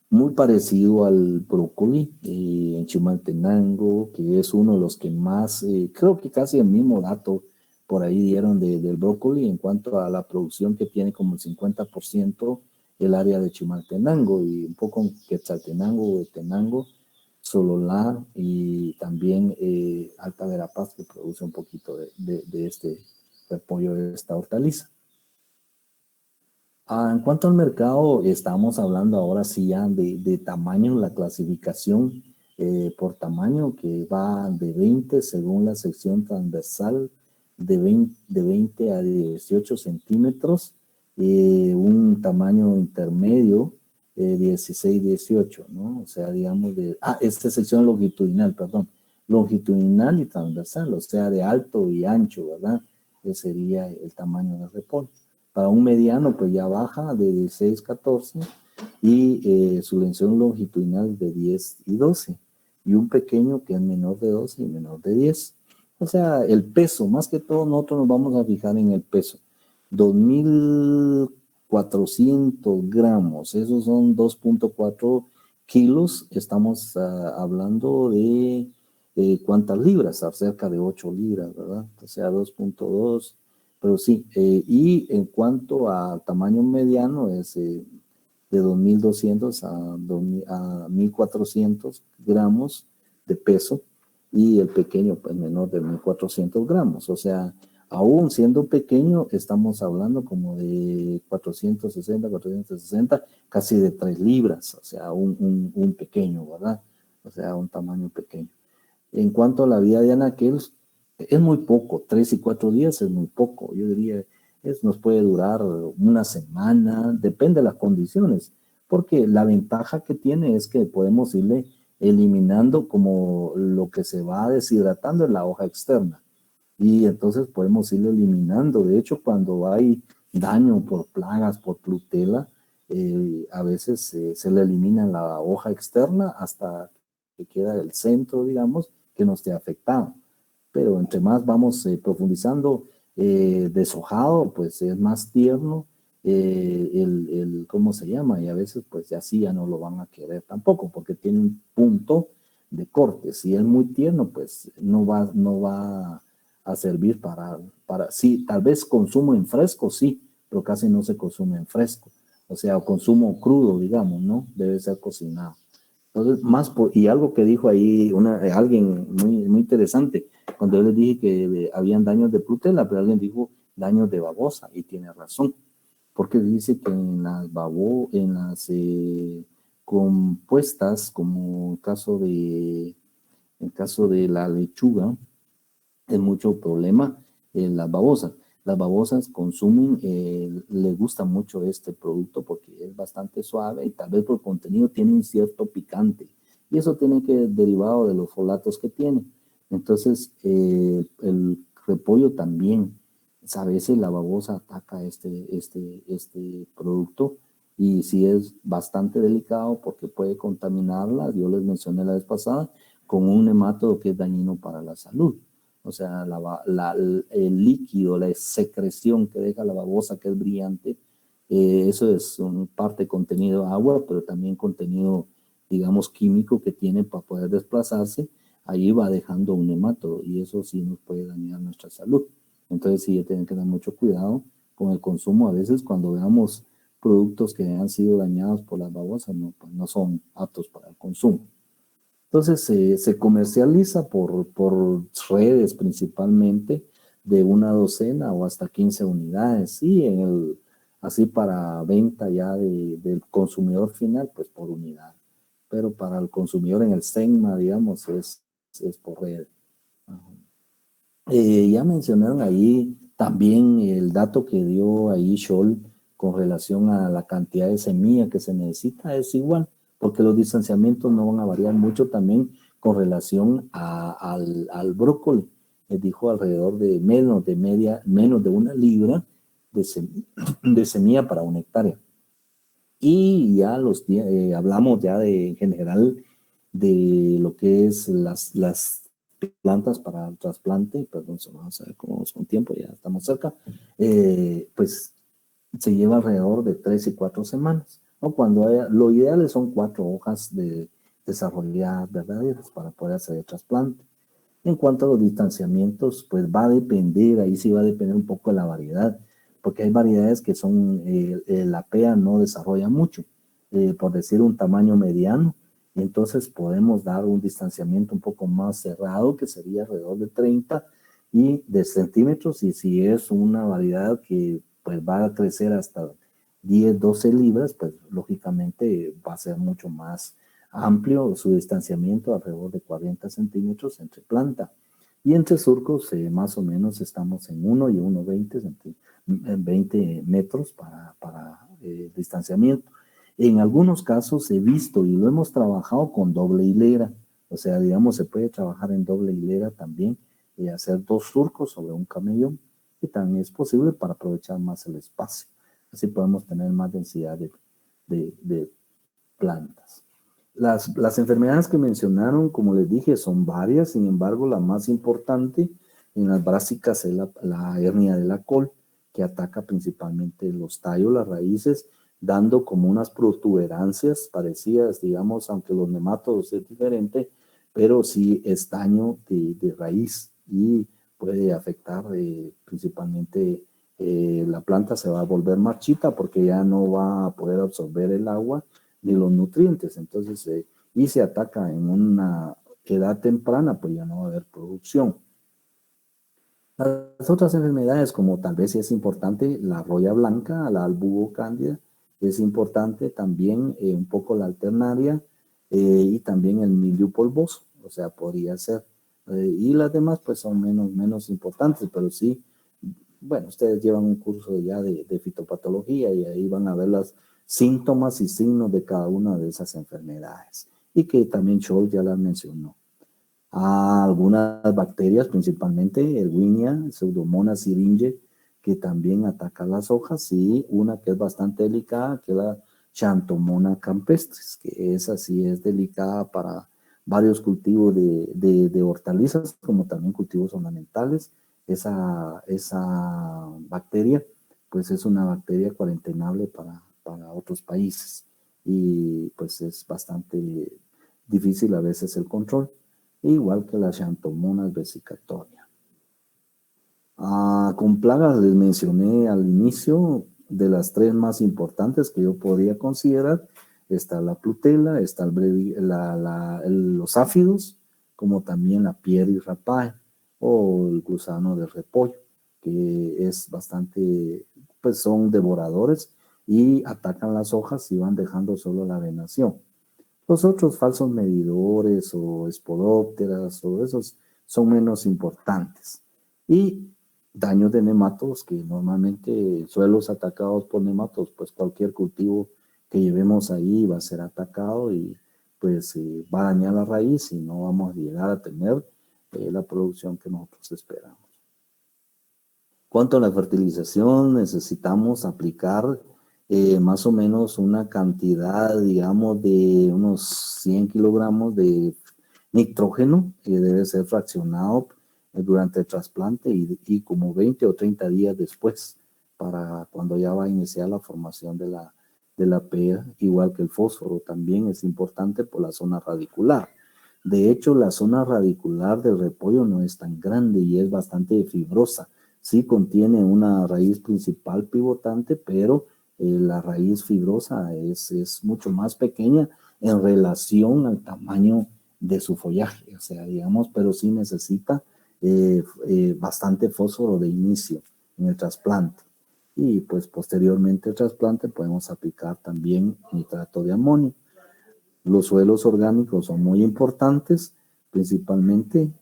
Muy parecido al brócoli en Chimaltenango, que es uno de los que más, creo que casi el mismo dato por ahí dieron del brócoli en cuanto a la producción, que tiene como el 50% el área de Chimaltenango, y un poco en Quetzaltenango, Huehuetenango, Sololá, y también Alta Verapaz, que produce un poquito de este repollo, de esta hortaliza. En cuanto al mercado, estamos hablando ahora sí ya de tamaño, la clasificación por tamaño, que va de 20 según la sección transversal, de 20 a 18 centímetros, un tamaño intermedio 16, 18, ¿no? O sea, digamos esta sección longitudinal, perdón, longitudinal y transversal, o sea, de alto y ancho, ¿verdad? Ese sería el tamaño del repollo. Para un mediano, pues ya baja de 16, 14, y su dimensión longitudinal de 10 y 12, y un pequeño que es menor de 12 y menor de 10. O sea, el peso, más que todo nosotros nos vamos a fijar en el peso. 2.400 gramos, esos son 2.4 kilos, estamos hablando de ¿cuántas libras? Cerca de 8 libras, ¿verdad? O sea, 2.2, pero sí, y en cuanto a tamaño mediano es de 2.200 a 1.400 gramos de peso, y el pequeño pues menor de 1.400 gramos, o sea, aún siendo pequeño estamos hablando como de 460, casi de 3 libras, o sea, un pequeño, ¿verdad? O sea, un tamaño pequeño. En cuanto a la vida de anaquel, es muy poco, 3 y 4 días es muy poco, yo diría, nos puede durar una semana, depende de las condiciones, porque la ventaja que tiene es que podemos irle eliminando como lo que se va deshidratando en la hoja externa, y entonces podemos irlo eliminando. De hecho, cuando hay daño por plagas, por Plutela, a veces se le elimina la hoja externa hasta que queda el centro, digamos, que no esté afectado. Pero entre más vamos profundizando, deshojado, pues es más tierno, ¿cómo se llama? Y a veces pues ya no lo van a querer tampoco, porque tiene un punto de corte. Si es muy tierno, pues no va a servir sí, tal vez consumo en fresco, sí, pero casi no se consume en fresco. O sea, consumo crudo, digamos, ¿no? Debe ser cocinado. Entonces, y algo que dijo ahí alguien muy, muy interesante, cuando yo les dije que habían daños de Plutela, pero alguien dijo daños de babosa, y tiene razón, porque dice que en las compuestas, como en caso de la lechuga, es mucho problema las babosas. Las babosas consumen, le gusta mucho este producto porque es bastante suave, y tal vez por contenido tiene un cierto picante, y eso tiene que derivado de los folatos que tiene. Entonces, el repollo también, a veces la babosa ataca este producto, y sí es bastante delicado porque puede contaminarla. Yo les mencioné la vez pasada, con un nemátodo que es dañino para la salud. O sea, el líquido, la secreción que deja la babosa, que es brillante, eso es parte contenido de agua, pero también contenido, digamos, químico que tiene para poder desplazarse. Ahí va dejando un nemátodo, y eso sí nos puede dañar nuestra salud. Entonces sí, tienen que tener mucho cuidado con el consumo. A veces cuando veamos productos que han sido dañados por las babosas, pues no son aptos para el consumo. Entonces se comercializa por redes principalmente, de una docena o hasta 15 unidades, y así para venta ya del consumidor final, pues por unidad. Pero para el consumidor en el SEGMA, digamos, es por red. Ya mencionaron ahí también el dato que dio ahí Scholl con relación a la cantidad de semilla que se necesita, es igual, porque los distanciamientos no van a variar mucho también con relación al brócoli. Les dijo alrededor de menos de 1 libra de semilla para 1 hectárea. Y ya hablamos ya en general de lo que es las plantas para el trasplante. Perdón, vamos a ver cómo vamos con tiempo, ya estamos cerca. Pues se lleva alrededor de 3 y 4 semanas, ¿no? Lo ideal son 4 hojas de desarrollar verdaderas para poder hacer el trasplante. En cuanto a los distanciamientos, pues va a depender, ahí sí va a depender un poco de la variedad, porque hay variedades que son, la PEA no desarrolla mucho, por decir un tamaño mediano, y entonces podemos dar un distanciamiento un poco más cerrado, que sería alrededor de 30 de centímetros, y si es una variedad que pues va a crecer hasta 10, 12 libras, pues lógicamente va a ser mucho más amplio su distanciamiento, alrededor de 40 centímetros entre planta. Y entre surcos, más o menos estamos en 1 y 20 metros para distanciamiento. En algunos casos he visto y lo hemos trabajado con doble hilera, o sea, digamos, se puede trabajar en doble hilera también y hacer 2 surcos sobre un camellón, y también es posible para aprovechar más el espacio. Así podemos tener más densidad de plantas. Las enfermedades que mencionaron, como les dije, son varias. Sin embargo, la más importante en las brásicas es la hernia de la col, que ataca principalmente los tallos, las raíces, dando como unas protuberancias parecidas, digamos, aunque los nematodos es diferente, pero sí es daño de raíz y puede afectar principalmente la planta. Se va a volver marchita porque ya no va a poder absorber el agua ni los nutrientes. Entonces, y se ataca en una edad temprana, pues ya no va a haber producción. Las otras enfermedades, como tal vez es importante, la roya blanca, la albugo cándida, es importante también un poco la alternaria y también el mildiu polvoso, o sea, podría ser. Y las demás pues son menos importantes, pero sí, bueno, ustedes llevan un curso ya de fitopatología y ahí van a ver los síntomas y signos de cada una de esas enfermedades. Y que también Scholl ya las mencionó. Algunas bacterias, principalmente Erwinia, Pseudomonas syringae, que también ataca las hojas, y una que es bastante delicada, que es la Xanthomona campestris, que esa sí es delicada para varios cultivos de hortalizas, como también cultivos ornamentales. Esa bacteria, pues es una bacteria cuarentenable para otros países, y pues es bastante difícil a veces el control, igual que la Xanthomonas vesicatoria. Con plagas les mencioné al inicio, de las 3 más importantes que yo podría considerar, está la Plutela, está los áfidos, como también la Pieris rapae o el gusano de repollo, que es bastante, pues son devoradores y atacan las hojas y van dejando solo la venación. Los otros falsos medidores o espodópteras o esos son menos importantes. Y daños de nematodos, que normalmente suelos atacados por nematodos, pues cualquier cultivo que llevemos ahí va a ser atacado y pues va a dañar la raíz y no vamos a llegar a tener la producción que nosotros esperamos. Cuanto a la fertilización, necesitamos aplicar más o menos una cantidad, digamos, de unos 100 kilogramos de nitrógeno, que debe ser fraccionado durante el trasplante y como 20 o 30 días después, para cuando ya va a iniciar la formación de la PEA, igual que el fósforo también es importante por la zona radicular. De hecho, la zona radicular del repollo no es tan grande y es bastante fibrosa. Sí contiene una raíz principal pivotante, pero la raíz fibrosa es mucho más pequeña en relación al tamaño de su follaje, o sea, digamos, pero sí necesita bastante fósforo de inicio en el trasplante. Y pues posteriormente al trasplante podemos aplicar también nitrato de amonio. Los suelos orgánicos son muy importantes, principalmente,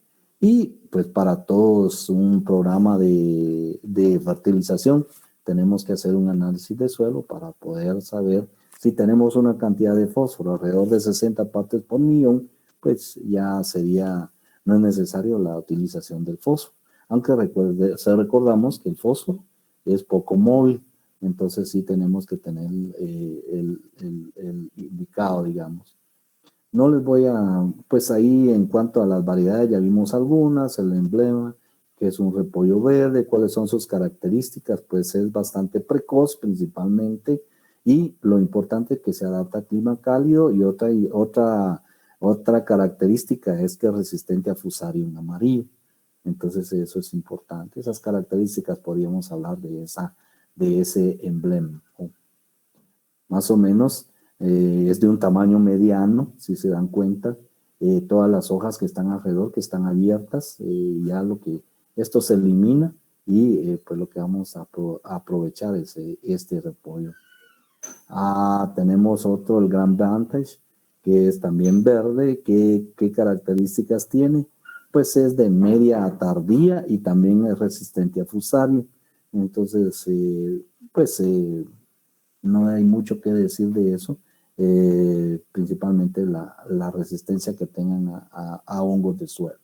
y pues para todos un programa de fertilización tenemos que hacer un análisis de suelo para poder saber si tenemos una cantidad de fósforo alrededor de 60 partes por millón, pues ya no es necesario la utilización del fósforo. Aunque recordamos que el fósforo es poco móvil, entonces sí tenemos que tener el indicado, digamos. No les voy a, pues ahí en cuanto a las variedades ya vimos algunas, el emblema, que es un repollo verde, cuáles son sus características, pues es bastante precoz principalmente, y lo importante es que se adapta al clima cálido, y otra característica es que es resistente a fusarium amarillo. Entonces eso es importante. Esas características podríamos hablar de ese emblema. Más o menos es de un tamaño mediano, si se dan cuenta. Todas las hojas que están alrededor, que están abiertas, esto se elimina, y pues lo que vamos a aprovechar es este repollo. Tenemos otro, el Grand Vantage, que es también verde. ¿Qué características tiene? Pues es de media a tardía y también es resistente a fusario. Entonces, no hay mucho que decir de eso, principalmente la resistencia que tengan a hongos de suelo.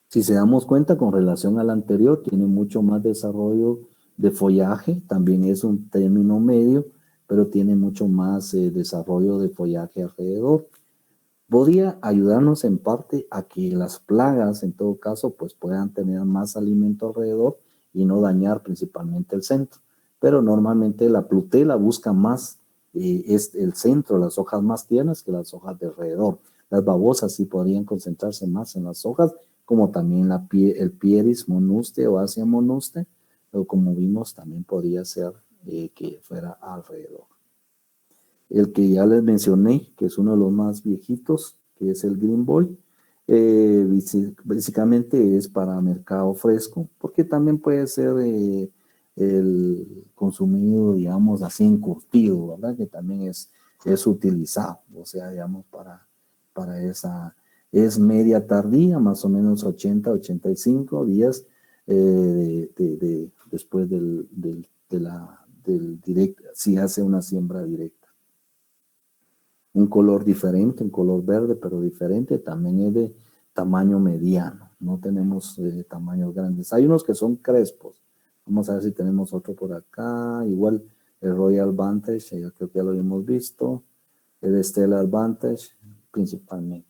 Si se damos cuenta, con relación al anterior, tiene mucho más desarrollo de follaje, también es un término medio, pero tiene mucho más desarrollo de follaje alrededor. Podría ayudarnos en parte a que las plagas, en todo caso, pues puedan tener más alimento alrededor y no dañar principalmente el centro. Pero normalmente la plutela busca más el centro, las hojas más tiernas que las hojas de alrededor. Las babosas sí podrían concentrarse más en las hojas, como también el Pieris monuste o Asia monuste, pero como vimos también podría ser que fuera alrededor. El que ya les mencioné, que es uno de los más viejitos, que es el Green Boy, básicamente es para mercado fresco, porque también puede ser el consumido, digamos, así encurtido, ¿verdad? Que también es utilizado, o sea, digamos, para esa, es media tardía, más o menos 80-85 días después del directo, si hace una siembra directa. Un color diferente, un color verde, pero diferente, también es de tamaño mediano, no tenemos tamaños grandes. Hay unos que son crespos. Vamos a ver si tenemos otro por acá. Igual el Royal Vantage, yo creo que ya lo habíamos visto. El Stellar Vantage, principalmente.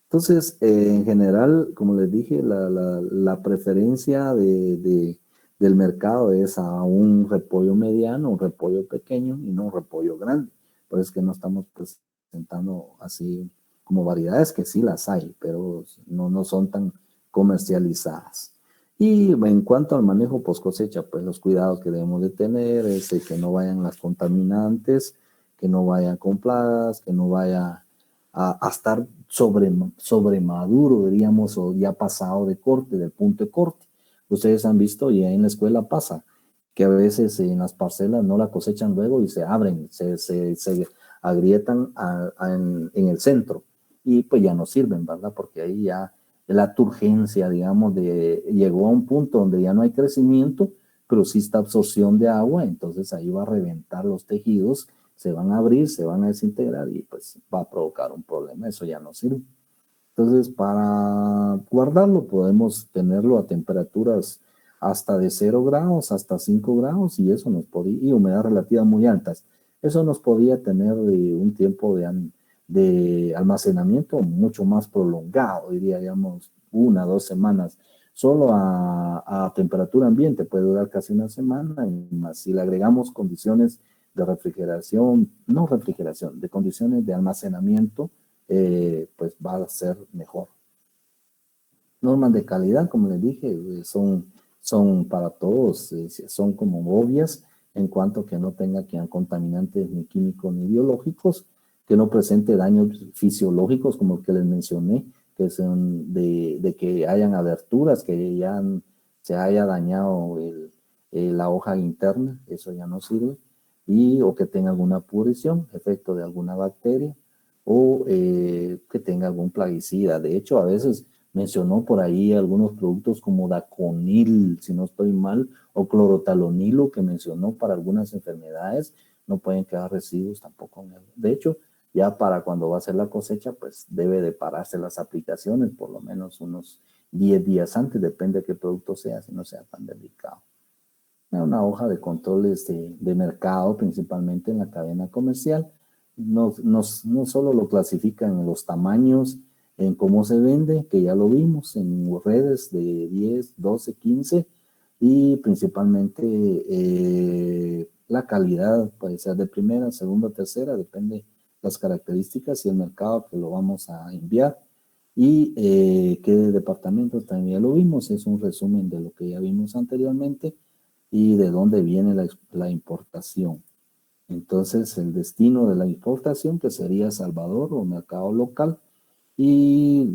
Entonces, en general, como les dije, la preferencia del mercado es a un repollo mediano, un repollo pequeño y no un repollo grande. Por eso es que no estamos presentando así como variedades, que sí las hay, pero no son tan comercializadas. Y en cuanto al manejo post cosecha, pues los cuidados que debemos de tener es que no vayan las contaminantes, que no vayan con plagas, que no vaya a estar sobre maduro, diríamos, o ya pasado de corte, del punto de corte. Ustedes han visto, y en la escuela pasa, que a veces en las parcelas no la cosechan luego y se abren, se agrietan en el centro, y pues ya no sirven, ¿verdad? Porque ahí ya la turgencia, digamos, llegó a un punto donde ya no hay crecimiento, pero sí está absorción de agua, entonces ahí va a reventar los tejidos, se van a abrir, se van a desintegrar y pues va a provocar un problema, eso ya no sirve. Entonces, para guardarlo podemos tenerlo a temperaturas hasta de 0 grados, hasta 5 grados, y eso nos podía, y humedad relativa muy altas. Eso nos podía tener un tiempo de almacenamiento mucho más prolongado, diríamos 1 o 2 semanas. Solo a temperatura ambiente puede durar casi 1 semana, y más si le agregamos condiciones de refrigeración, de condiciones de almacenamiento, pues va a ser mejor. Normas de calidad, como les dije, son para todos, son como obvias, en cuanto que no tenga contaminantes ni químicos ni biológicos, que no presente daños fisiológicos como el que les mencioné, que son de que hayan aberturas, que ya se haya dañado la hoja interna, eso ya no sirve, o que tenga alguna pudrición, efecto de alguna bacteria, o que tenga algún plaguicida. De hecho, a veces mencionó por ahí algunos productos como Daconil, si no estoy mal, o clorotalonilo, que mencionó para algunas enfermedades. No pueden quedar residuos tampoco en él. De hecho, ya para cuando va a ser la cosecha, pues debe de pararse las aplicaciones por lo menos unos 10 días antes, depende de qué producto sea, si no sea tan delicado. una hoja de controles de mercado, principalmente en la cadena comercial. No solo lo clasifican en los tamaños, en cómo se vende, que ya lo vimos, en redes de 10, 12, 15, y principalmente la calidad, puede ser de primera, segunda, tercera, depende de las características y el mercado que lo vamos a enviar. Y qué departamentos también ya lo vimos, es un resumen de lo que ya vimos anteriormente y de dónde viene la importación. Entonces, el destino de la importación, que sería Salvador o mercado local, y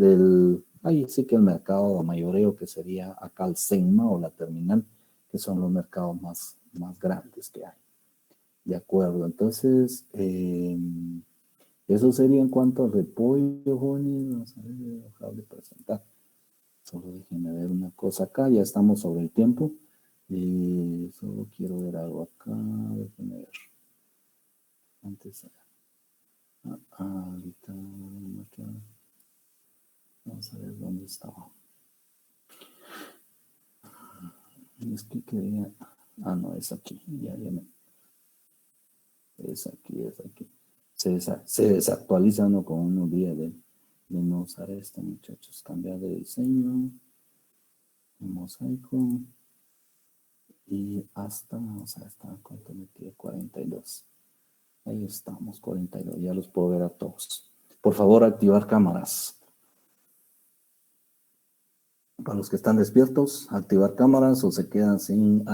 ahí sí que el mercado mayoreo, que sería acá el SENMA o la terminal, que son los mercados más grandes que hay. De acuerdo, entonces, eso sería en cuanto al repollo, jóvenes. Vamos a ver, dejar de presentar. Solo déjenme ver una cosa acá, ya estamos sobre el tiempo. Solo quiero ver algo acá, déjenme ver. Antes, ahorita, vamos a ver dónde estaba. Es que quería, no, es aquí, es aquí. Se desactualiza uno con unos días de no usar esto, muchachos. Cambiar de diseño, mosaico, y hasta, vamos a ver, ¿cuánto me queda? 42. Ahí estamos, 42, ya los puedo ver a todos. Por favor, activar cámaras. Para los que están despiertos, activar cámaras o se quedan sin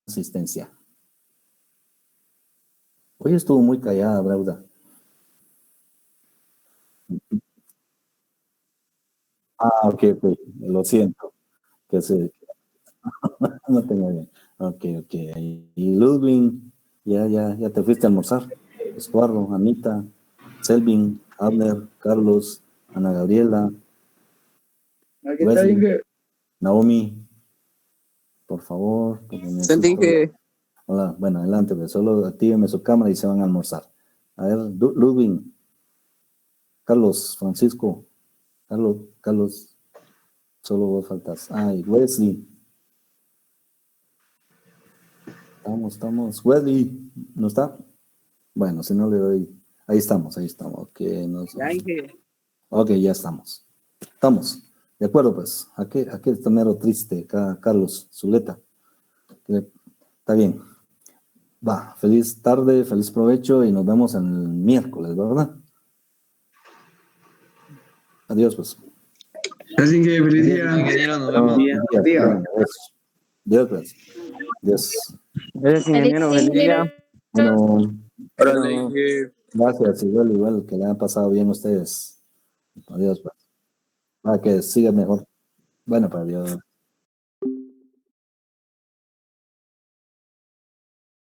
asistencia. Hoy estuvo muy callada, Brauda. Ok, lo siento. Que se... no tengo bien. Ok. Y Ludwig, ya te fuiste a almorzar. Escuarro, Anita, Selvin, Abner, Carlos, Ana Gabriela, Wesley, Naomi, por favor. Hola, bueno, adelante, pues solo actívenme su cámara y se van a almorzar. A ver, Ludwig, Carlos, Francisco, Carlos, solo vos faltas. Y Wesley. Estamos. Wesley, ¿no está? Bueno, si no le doy. Ahí estamos. Ok, ya estamos. Estamos. De acuerdo, pues. Aquí está mero triste, acá, Carlos Zuleta. Está bien. Va, feliz tarde, feliz provecho y nos vemos el miércoles, ¿verdad? Adiós, pues. Así que feliz día. Ingeniero, nos vemos. Dios, pues. Dios. Gracias, ingeniero. Feliz día. Bueno, Órale. gracias, igual, que le han pasado bien a ustedes. Adiós, pues. Para que siga mejor. Bueno, para Dios.